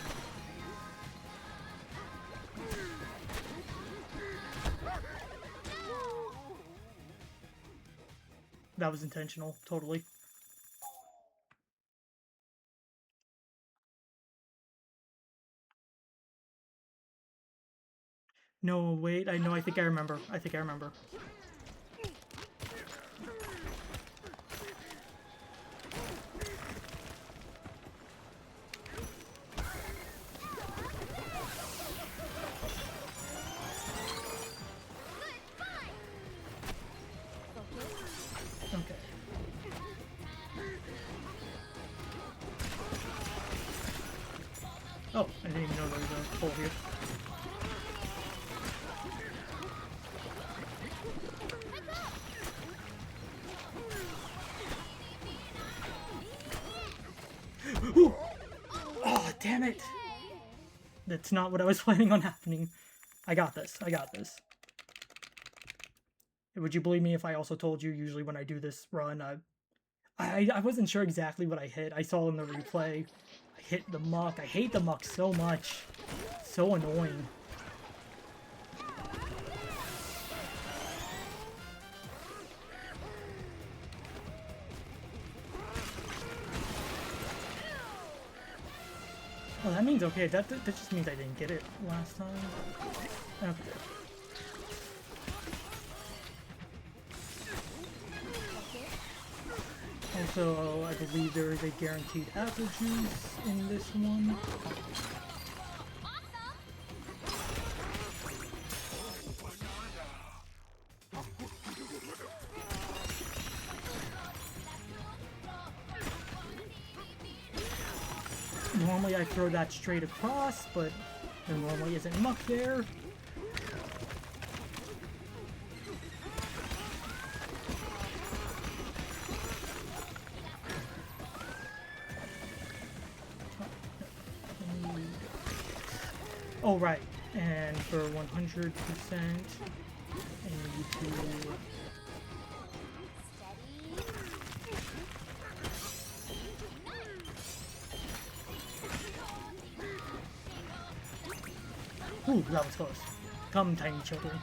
That was intentional, totally. No, wait, I think I remember. I think I remember. Okay. Oh, I didn't even know there was a hole here. Ooh. Oh, damn it! That's not what I was planning on happening. I got this. I got this. Would you believe me if I also told you usually when I do this run, I wasn't sure exactly what I hit. I saw in the replay. I hit the muck. I hate the muck so much. So annoying. Oh, that means okay. That just means I didn't get it last time. Okay. Also, I believe there is a guaranteed apple juice in this one. Normally I throw that straight across, but there normally isn't muck there. Oh, right. And for 100%, I need to... Ooh, that was close. Come, tiny children.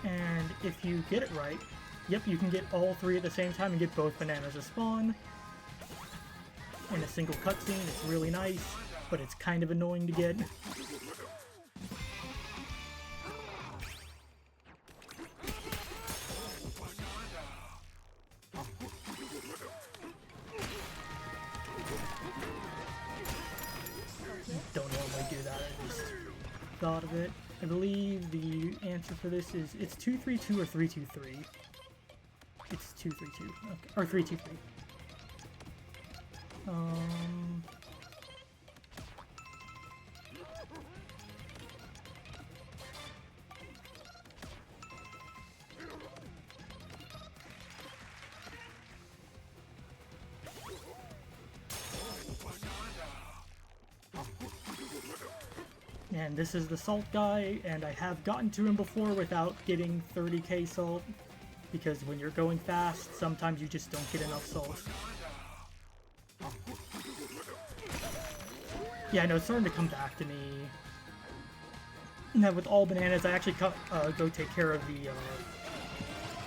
And if you get it right, yep, you can get all three at the same time and get both bananas to spawn in a single cutscene. It's really nice, but it's kind of annoying to get. Don't normally do that, I just thought of it. I believe the answer for this is it's 232 or 323. It's 232, okay, or 323. And this is the salt guy, and I have gotten to him before without getting 30k salt, because when you're going fast, sometimes you just don't get enough salt. Yeah, I know, it's starting to come back to me. Now with all bananas, I actually go take care of the,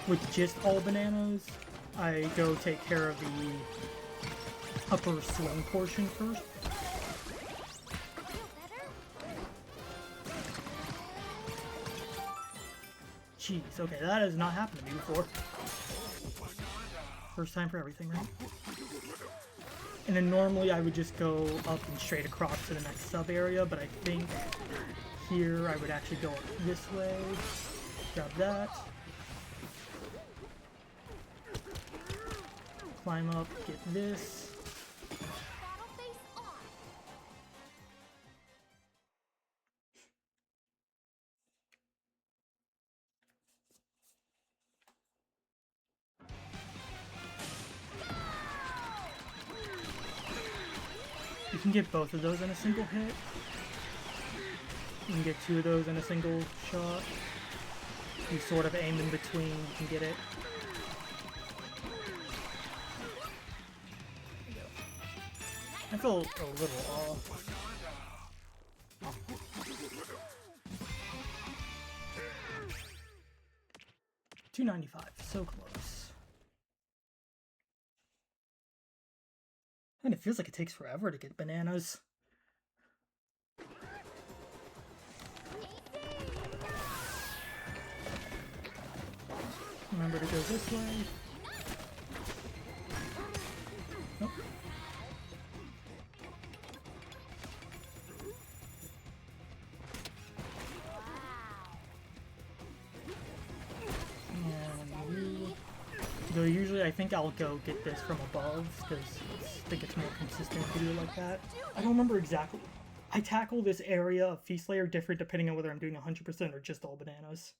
with just all bananas, I go take care of the upper swing portion first. Jeez, okay, that has not happened to me before. First time for everything, right? And then normally I would just go up and straight across to the next sub area, but I think here I would actually go this way, grab that, climb up, get this. You can get both of those in a single hit. You can get 2 of those in a single shot. You sort of aim in between, you can get it. I feel a little off. $2.95, so close. And it feels like it takes forever to get bananas. Remember to go this way. Nope. Though usually I think I'll go get this from above, because I think it's more consistent to do it like that. I don't remember exactly. I tackle this area of Feast Layer different depending on whether I'm doing 100% or just all bananas.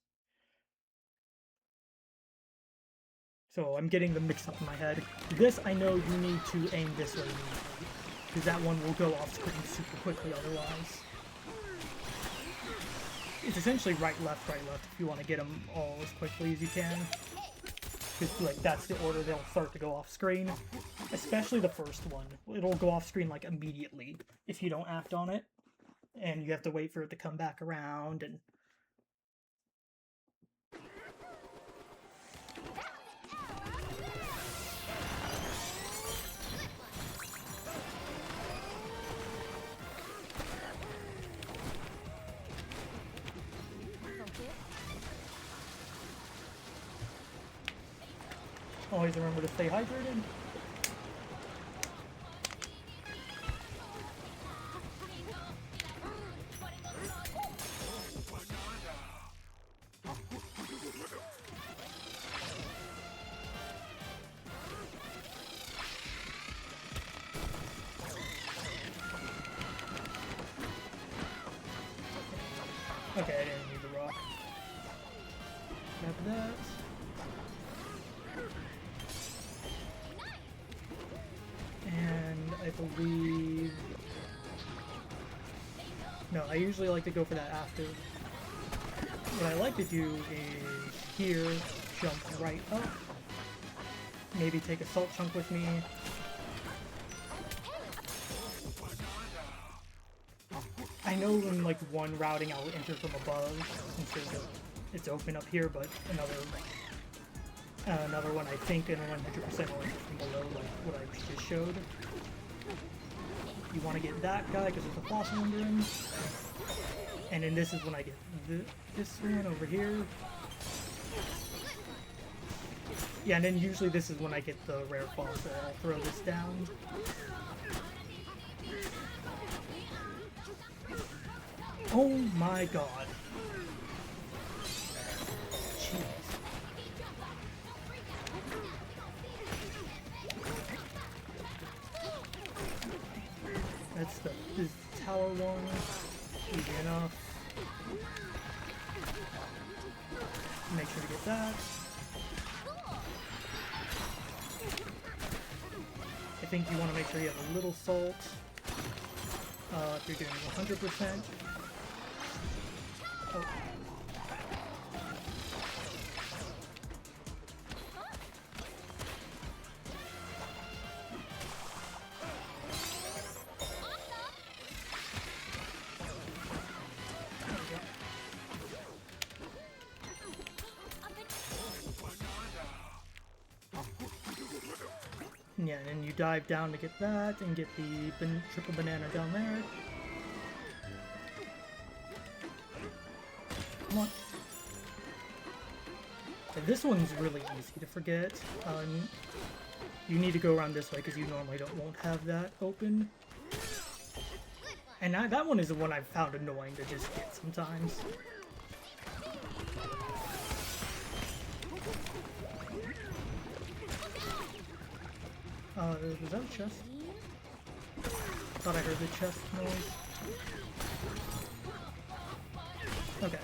So I'm getting them mixed up in my head. This I know you need to aim this way immediately, because that one will go off screen super quickly otherwise. It's essentially right, left if you want to get them all as quickly as you can. Because, like, that's the order they'll start to go off screen. Especially the first one. It'll go off screen, like, immediately if you don't act on it. And you have to wait for it to come back around, and... Always remember to stay hydrated. Okay, I didn't need the rock. Grab that. And I believe... No, I usually like to go for that after. What I like to do is here, jump right up. Maybe take a salt chunk with me. I know in like one routing I'll enter from above since it's open up here, but another one I think in 100% will enter from below, like what I just showed. You want to get that guy because there's a fossil under him. And then this is when I get this one over here. Yeah, and then usually this is when I get the rare fossil. I'll throw this down. Oh my god. Jeez. That's this tower one. Easy enough. Make sure to get that. I think you want to make sure you have a little salt. If you're doing 100%. Oh. Yeah, and you dive down to get that, and get the triple banana down there. Come on. And this one's really easy to forget. You need to go around this way because you normally won't have that open. And that one is the one I've found annoying to just get sometimes. Was that a chest? Thought I heard the chest noise. Okay.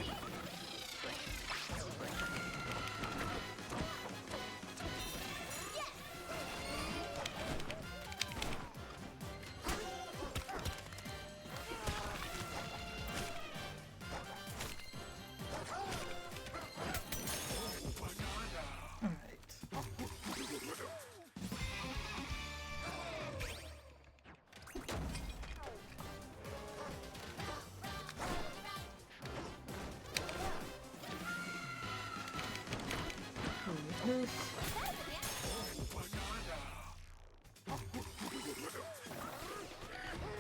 This.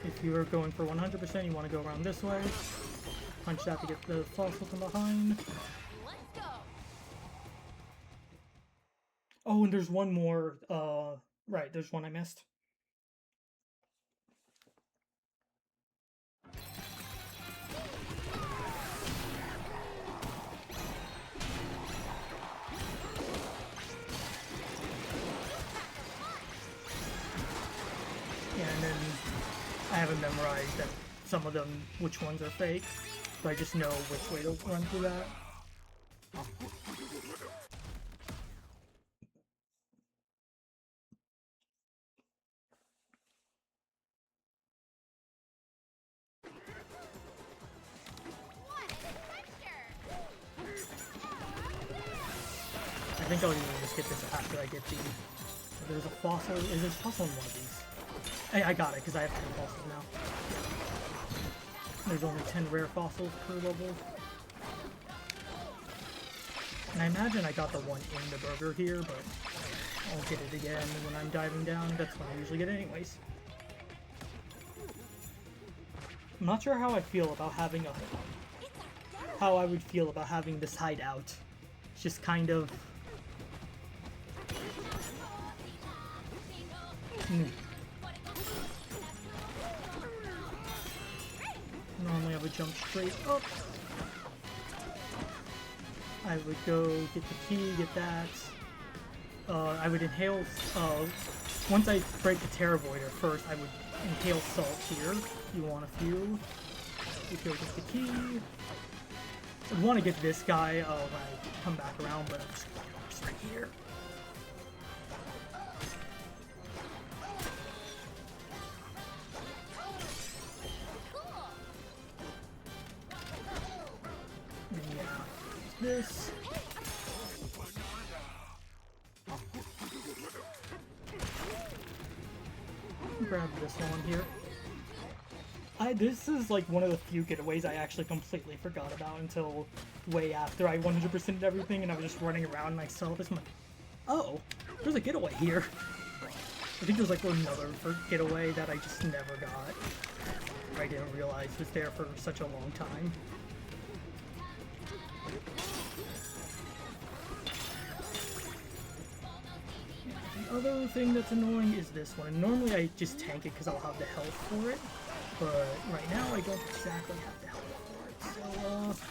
If you are going for 100%, you want to go around this way. Punch that to get the fossil from behind. Let's go. Oh, and there's one more. Right, there's one I missed. And then I haven't memorized that some of them, which ones are fake, so I just know which way to run through that. I think I'll even just get this after I get the... There's a fossil... Is there a fossil in one of these? I got it, because I have 10 fossils now. There's only 10 rare fossils per level. And I imagine I got the one in the burger here, but I'll get it again when I'm diving down. That's when I usually get it anyways. I'm not sure how I feel about having a... How I would feel about having this hideout. It's just kind of... Normally I would jump straight up. I would go get the key, get that. I would inhale, once I break the Terra Voider first, I would inhale salt here. You want a few. You go get the key. I want to get this guy when I come back around, but I'm just going to go straight here. This. Grab this one here. This is like one of the few getaways I actually completely forgot about until way after I 100%'d everything and I was just running around and I saw this and I'm like, oh, there's a getaway here. I think there's like another getaway that I just never got. I didn't realize was there for such a long time. The other thing that's annoying is this one. Normally I just tank it because I'll have the health for it, but right now I don't exactly have the health for it, so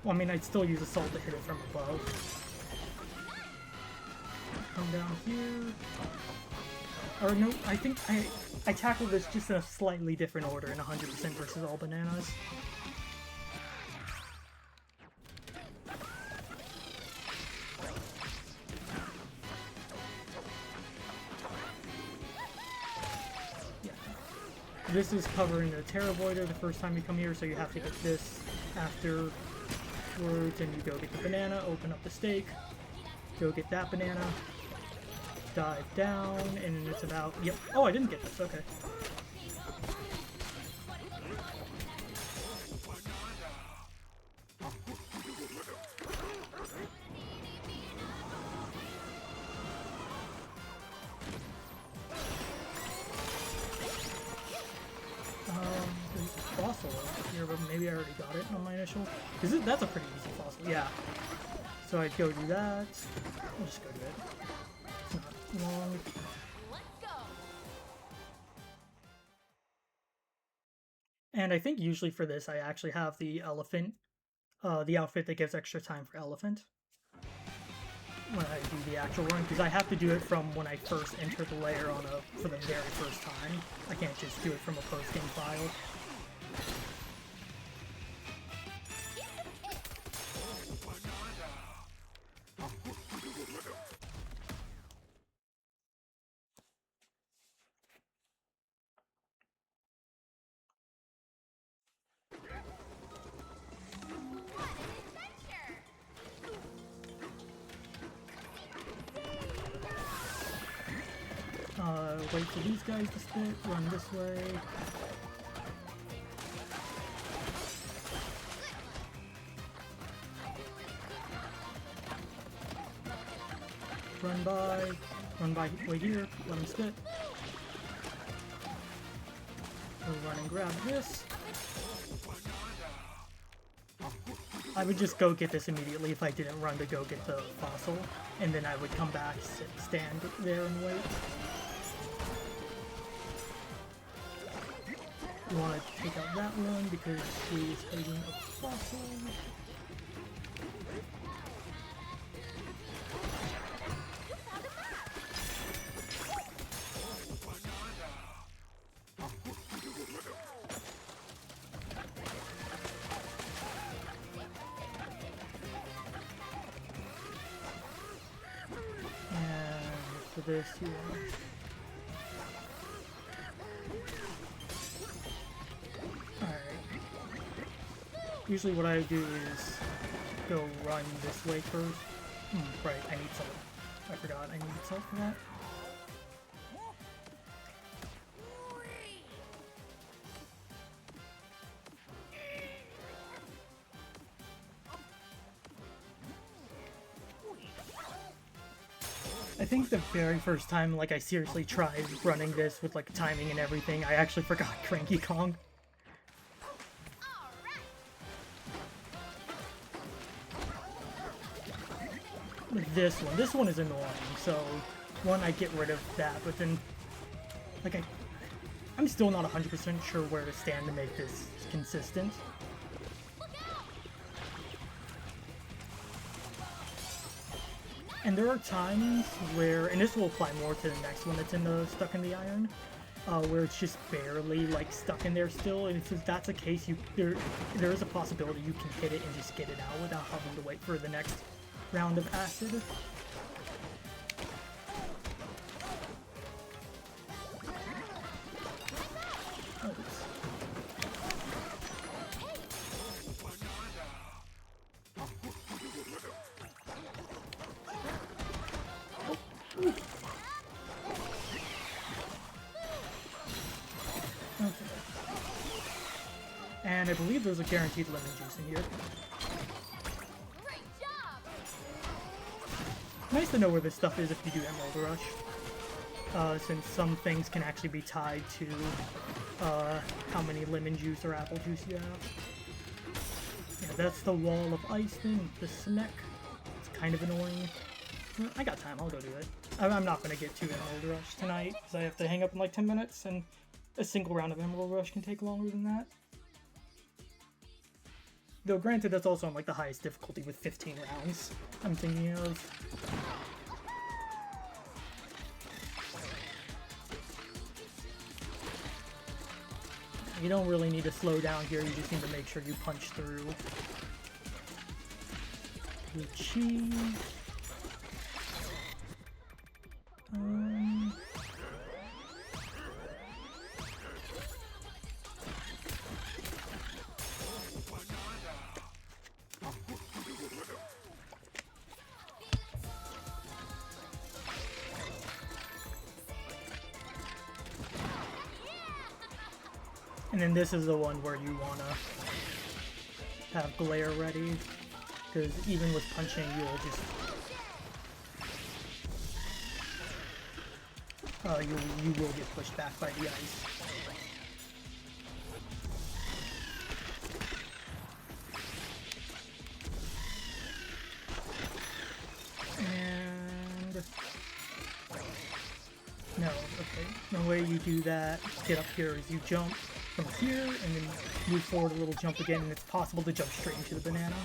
well, I mean, I'd still use Assault to hit it from above. Come down here. Or no, I think I tackled this just in a slightly different order in 100% versus all bananas. this is covering the Terra Voider the first time you come here, so you have to get this afterwards, and you go get the banana, open up the stake, go get that banana, dive down, and it's about, yep, oh, I didn't get this, okay. There's a fossil over here, but maybe I already got it on my initial. That's a pretty easy fossil, yeah. So I'd go do that. I'll just go do it. It's not long. Let's go. And I think usually for this, I actually have the elephant, the outfit that gives extra time for elephant when I do the actual run, because I have to do it from when I first enter the layer for the very first time. I can't just do it from a post-game file. Wait for these guys to split, run this way. Run by, wait here, let them split. We'll run and grab this. I would just go get this immediately if I didn't run to go get the fossil, and then I would come back, stand there and wait. You want to take out that one because she's hiding a fossil. And for this, you want usually what I do is go run this way first. Right, I need salt. I forgot I need salt for that. I think the very first time, like, I seriously tried running this with, like, timing and everything, I actually forgot Cranky Kong. This one is annoying, so one, I get rid of that, but then, like, I'm still not 100% sure where to stand to make this consistent. And there are times where, and this will apply more to the next one that's stuck in the iron, where it's just barely, like, stuck in there still, and if that's the case, there is a possibility you can hit it and just get it out without having to wait for the next round of acid. And I believe there's a guaranteed lemon juice in here. Great job. Nice to know where this stuff is if you do Emerald Rush, since some things can actually be tied to how many lemon juice or apple juice you have. Yeah, that's the wall of ice then, the snack. It's kind of annoying. I got time, I'll go do it. I'm not going to get to Emerald Rush tonight, because I have to hang up in like 10 minutes, and a single round of Emerald Rush can take longer than that. Though granted, that's also on like the highest difficulty with 15 rounds, I'm thinking of. You don't really need to slow down here, you just need to make sure you punch through. The cheese. And then this is the one where you want to have glare ready, because even with punching, you'll just you will get pushed back by the ice. And no, okay. The way you do that, get up here, is you jump from here and then move forward a little jump again, and it's possible to jump straight into the banana.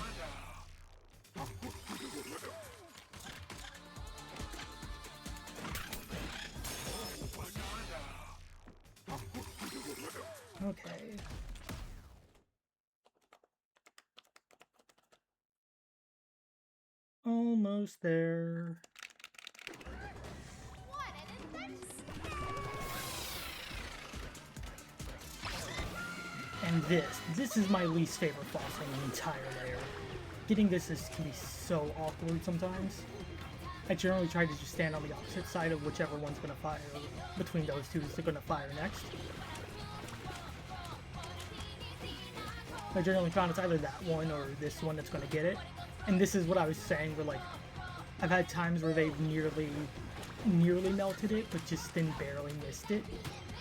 Okay. Almost there. What an adventure! And this is my least favorite fossil in the entire layer. Getting this can be so awkward sometimes. I generally try to just stand on the opposite side of whichever one's gonna fire. Between those two is gonna fire next. I generally found it's either that one or this one that's gonna get it. And this is what I was saying, where like, I've had times where they've nearly melted it, but just then barely missed it.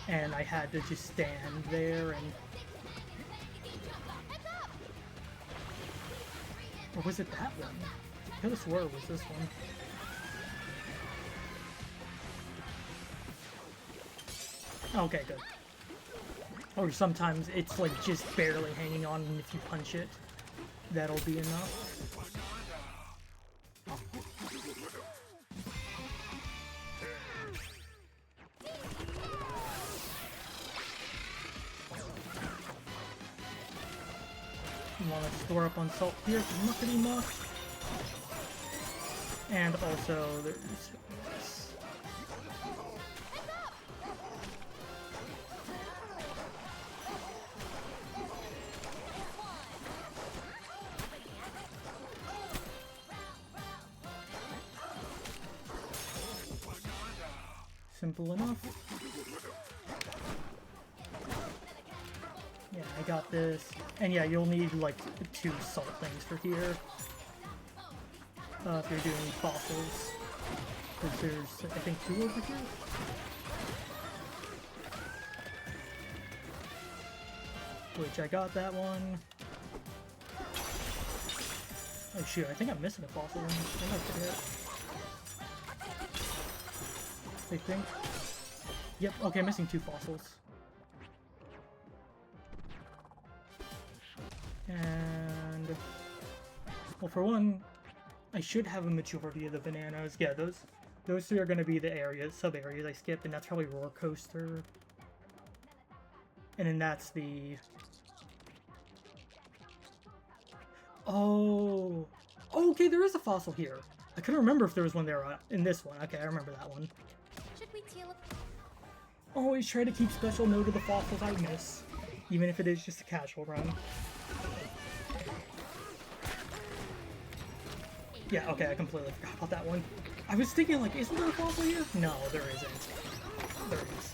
And I had to just stand there and... Or was it that one? I could have swore it was this one. Okay, good. Or sometimes it's like just barely hanging on, and if you punch it, that'll be enough. You want to store up on salt here for muckety muck. And also there's this. Simple enough. Yeah, I got this. And yeah, you'll need like 2 salt things for here. If you're doing fossils. Because there's, I think, 2 over here. Which I got that one. Oh shoot, I think I'm missing a fossil. I might forget. I think. Yep, okay, I'm missing 2 fossils. And... well, for one, I should have a majority of the bananas. Yeah, those 3 are going to be the areas, sub-areas I skipped, and that's probably Roller Coaster. And then that's the... oh! Oh, okay, there is a fossil here! I couldn't remember if there was one there in this one. Okay, I remember that one. Should we teal up? Always try to keep special note of the fossils I miss, even if it is just a casual run. Yeah, okay, I completely forgot about that one. I was thinking, like, isn't there a fossil here? No, there isn't. There is.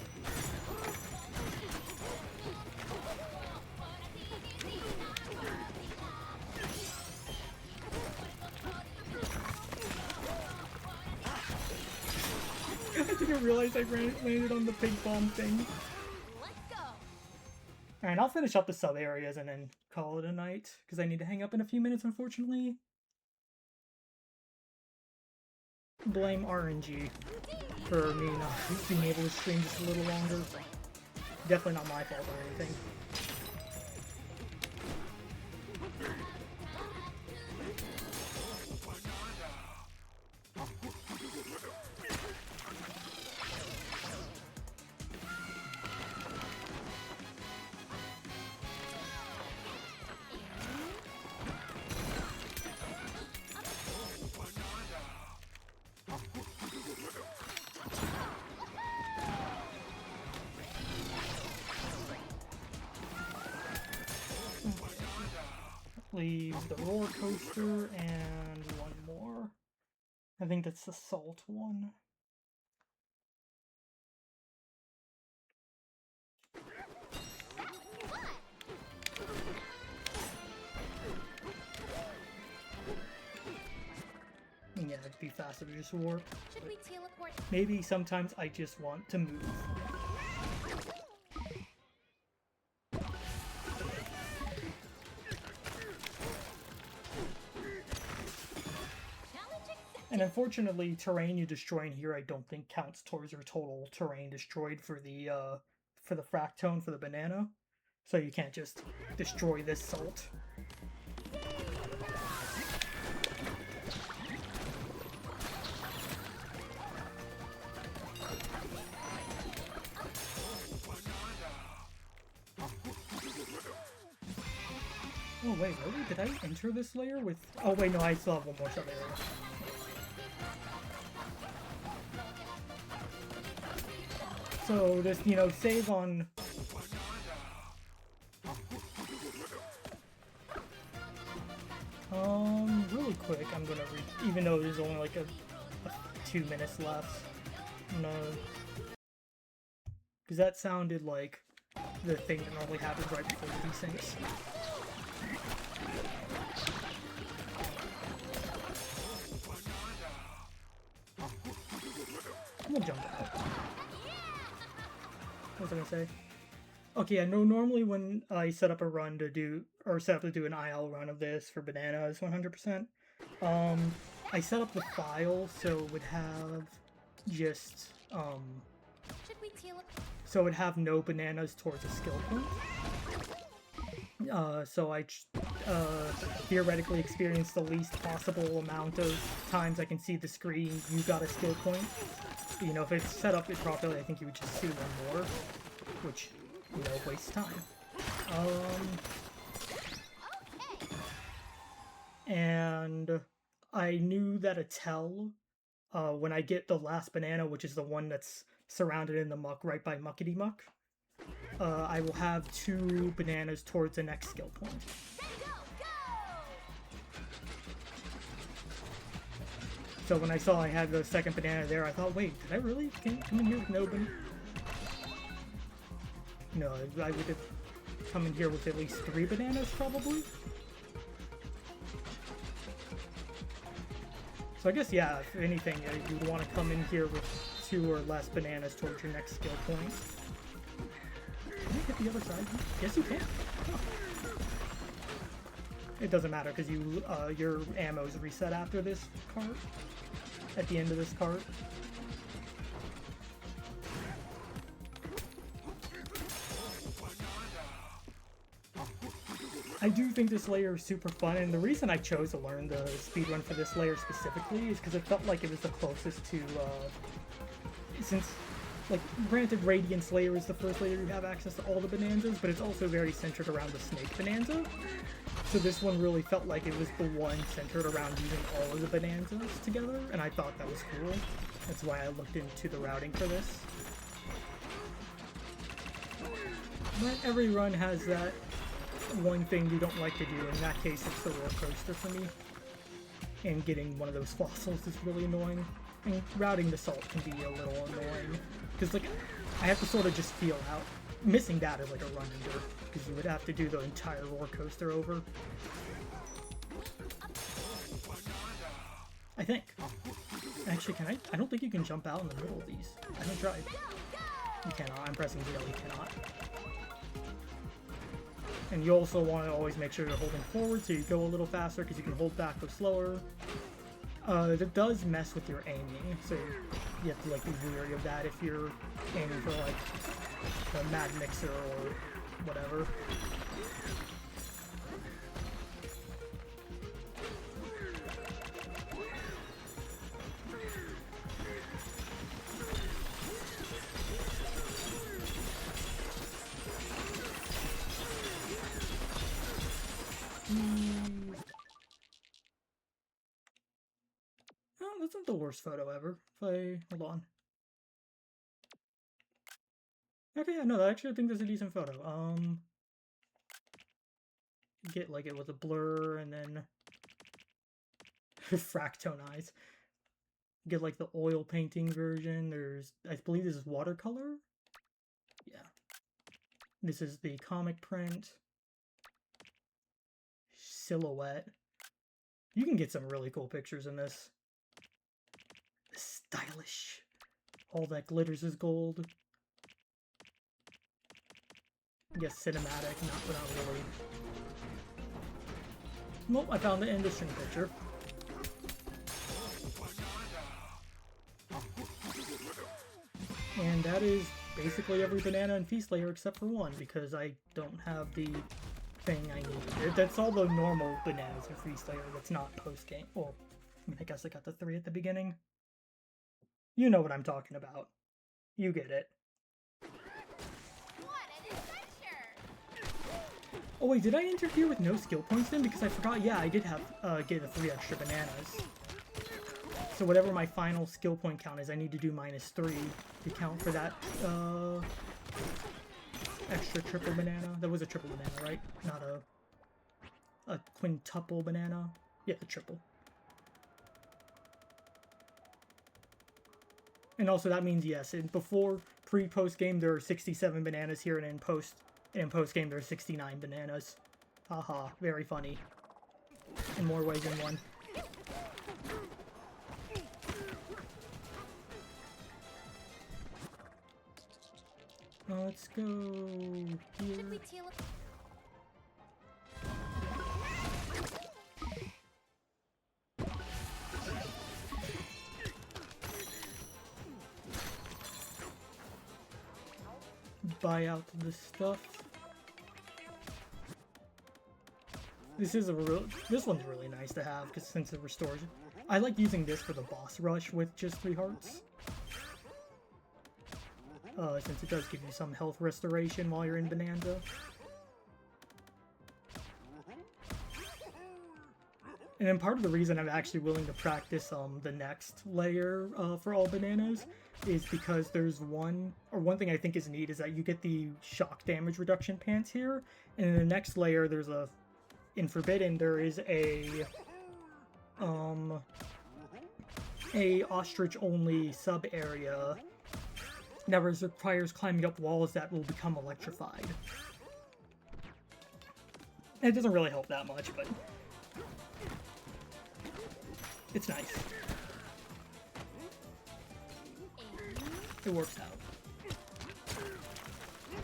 I didn't realize I landed on the pig bomb thing. Let's go. Alright, I'll finish up the sub-areas and then call it a night, because I need to hang up in a few minutes, unfortunately. Blame RNG for me not being able to stream just a little longer. Definitely not my fault or anything. Leaves the roller coaster and one more. I think that's the salt one. want it to be faster to just warp. Should we teleport? Maybe sometimes I just want to move. And unfortunately, terrain you destroy in here I don't think counts towards your total terrain destroyed for the fractone for the banana. So you can't just destroy this salt. Oh wait, really? Did I enter this layer with... Oh wait, no, I still have one more sub area. So just, you know, save on... Really quick, I'm gonna even though there's only like a 2 minutes left. No. Because that sounded like the thing that normally happens right before the desyncs. I'm gonna jump out. What was I gonna say? Okay, I know normally when I set up a run to do, or set up to do an IL run of this for bananas 100%, I set up the file so it would have just, Should we so it would have no bananas towards a skill point. So I theoretically experience the least possible amount of times I can see the screen, you got a skill point. You know, if it's set up properly, I think you would just see one more, which, you know, wastes time. And I knew that a tell, when I get the last banana, which is the one that's surrounded in the muck right by Muckety Muck, I will have 2 bananas towards the next skill point. So when I saw I had the second banana there, I thought, wait, did I really come in here with no banana? No, I would have come in here with at least 3 bananas, probably. So I guess, yeah, if anything, you'd want to come in here with 2 or less bananas towards your next skill point. Can you hit the other side? Yes, you can. Oh. It doesn't matter, because your ammo's reset after this cart. At the end of this cart. I do think this layer is super fun, and the reason I chose to learn the speedrun for this layer specifically is because it felt like it was the closest to, since, like, granted Radiance Layer is the first layer you have access to all the Bonanzas, but it's also very centered around the Snake Bonanza. So this one really felt like it was the one centered around using all of the Bonanzas together, and I thought that was cool. That's why I looked into the routing for this. But every run has that one thing you don't like to do. In that case, it's the roller coaster for me. And getting one of those fossils is really annoying. And routing the salt can be a little annoying. Because, like, I have to sort of just feel out. Missing that is like a run ender, because you would have to do the entire roller coaster over. I think. Actually, can I? I don't think you can jump out in the middle of these. I haven't tried. You cannot. I'm pressing Z, you cannot. And you also want to always make sure you're holding forward so you go a little faster, because you can hold back or slower. That does mess with your aiming, so you have to like be wary of that if you're aiming for like the Mad Mixer or whatever. Oh, that's not the worst photo ever. Hold on. Okay, no, I actually think that's a decent photo. Get like it with a blur and then fractone eyes. Get like the oil painting version. There's, I believe this is watercolor. Yeah. This is the comic print. Silhouette. You can get some really cool pictures in this. stylish. All that glitters is gold. Yes, cinematic, not really. Nope, I found the industry picture. And that is basically every banana and feast layer except for one, because I don't have the thing I need. That's all the normal bananas and feast layer that's not post-game. Well, I mean, I guess I got the 3 at the beginning. You know what I'm talking about. You get it. What an adventure! Oh wait, did I interfere with no skill points then? Because I forgot, yeah, I did have get the 3 extra bananas. So whatever my final skill point count is, I need to do -3 to count for that extra triple banana. That was a triple banana, right? Not a quintuple banana. Yeah, the triple. And also that means, yes, before pre-post game there are 67 bananas here, and in post game there are 69 bananas. Haha, very funny. In more ways than one. Let's go here. Should we teleport? Buy out the stuff. This one's really nice to have, because since it restores. I like using this for the boss rush with just 3 hearts. Since it does give you some health restoration while you're in Bananza. And then part of the reason I'm actually willing to practice the next layer for all bananas is because there's one thing I think is neat is that you get the shock damage reduction pants here, and in the next layer there's in Forbidden there is a ostrich only sub area that requires climbing up walls that will become electrified. And it doesn't really help that much, but it's nice. It works out.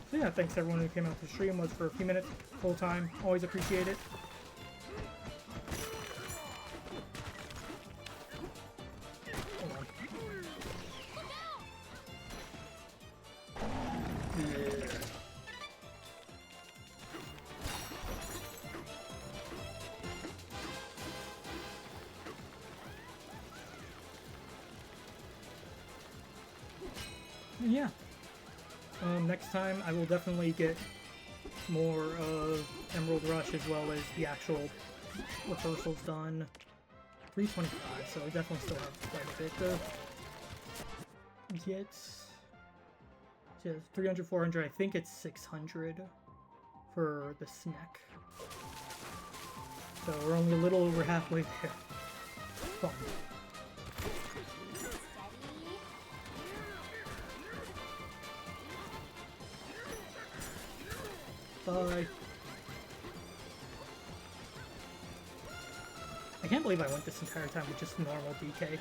So yeah, thanks everyone who came out to stream. Was for a few minutes, full time. Always appreciate it. Hold on. Yeah. Yeah. Next time I will definitely get more Emerald Rush as well as the actual rehearsals done. 325, so I definitely still have quite a bit to get. Yeah, 300, 400, I think it's 600 for the snack. So we're only a little over halfway there. Fun. Bye. I can't believe I went this entire time with just normal DK.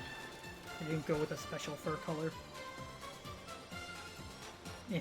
I didn't go with a special fur color. Yeah.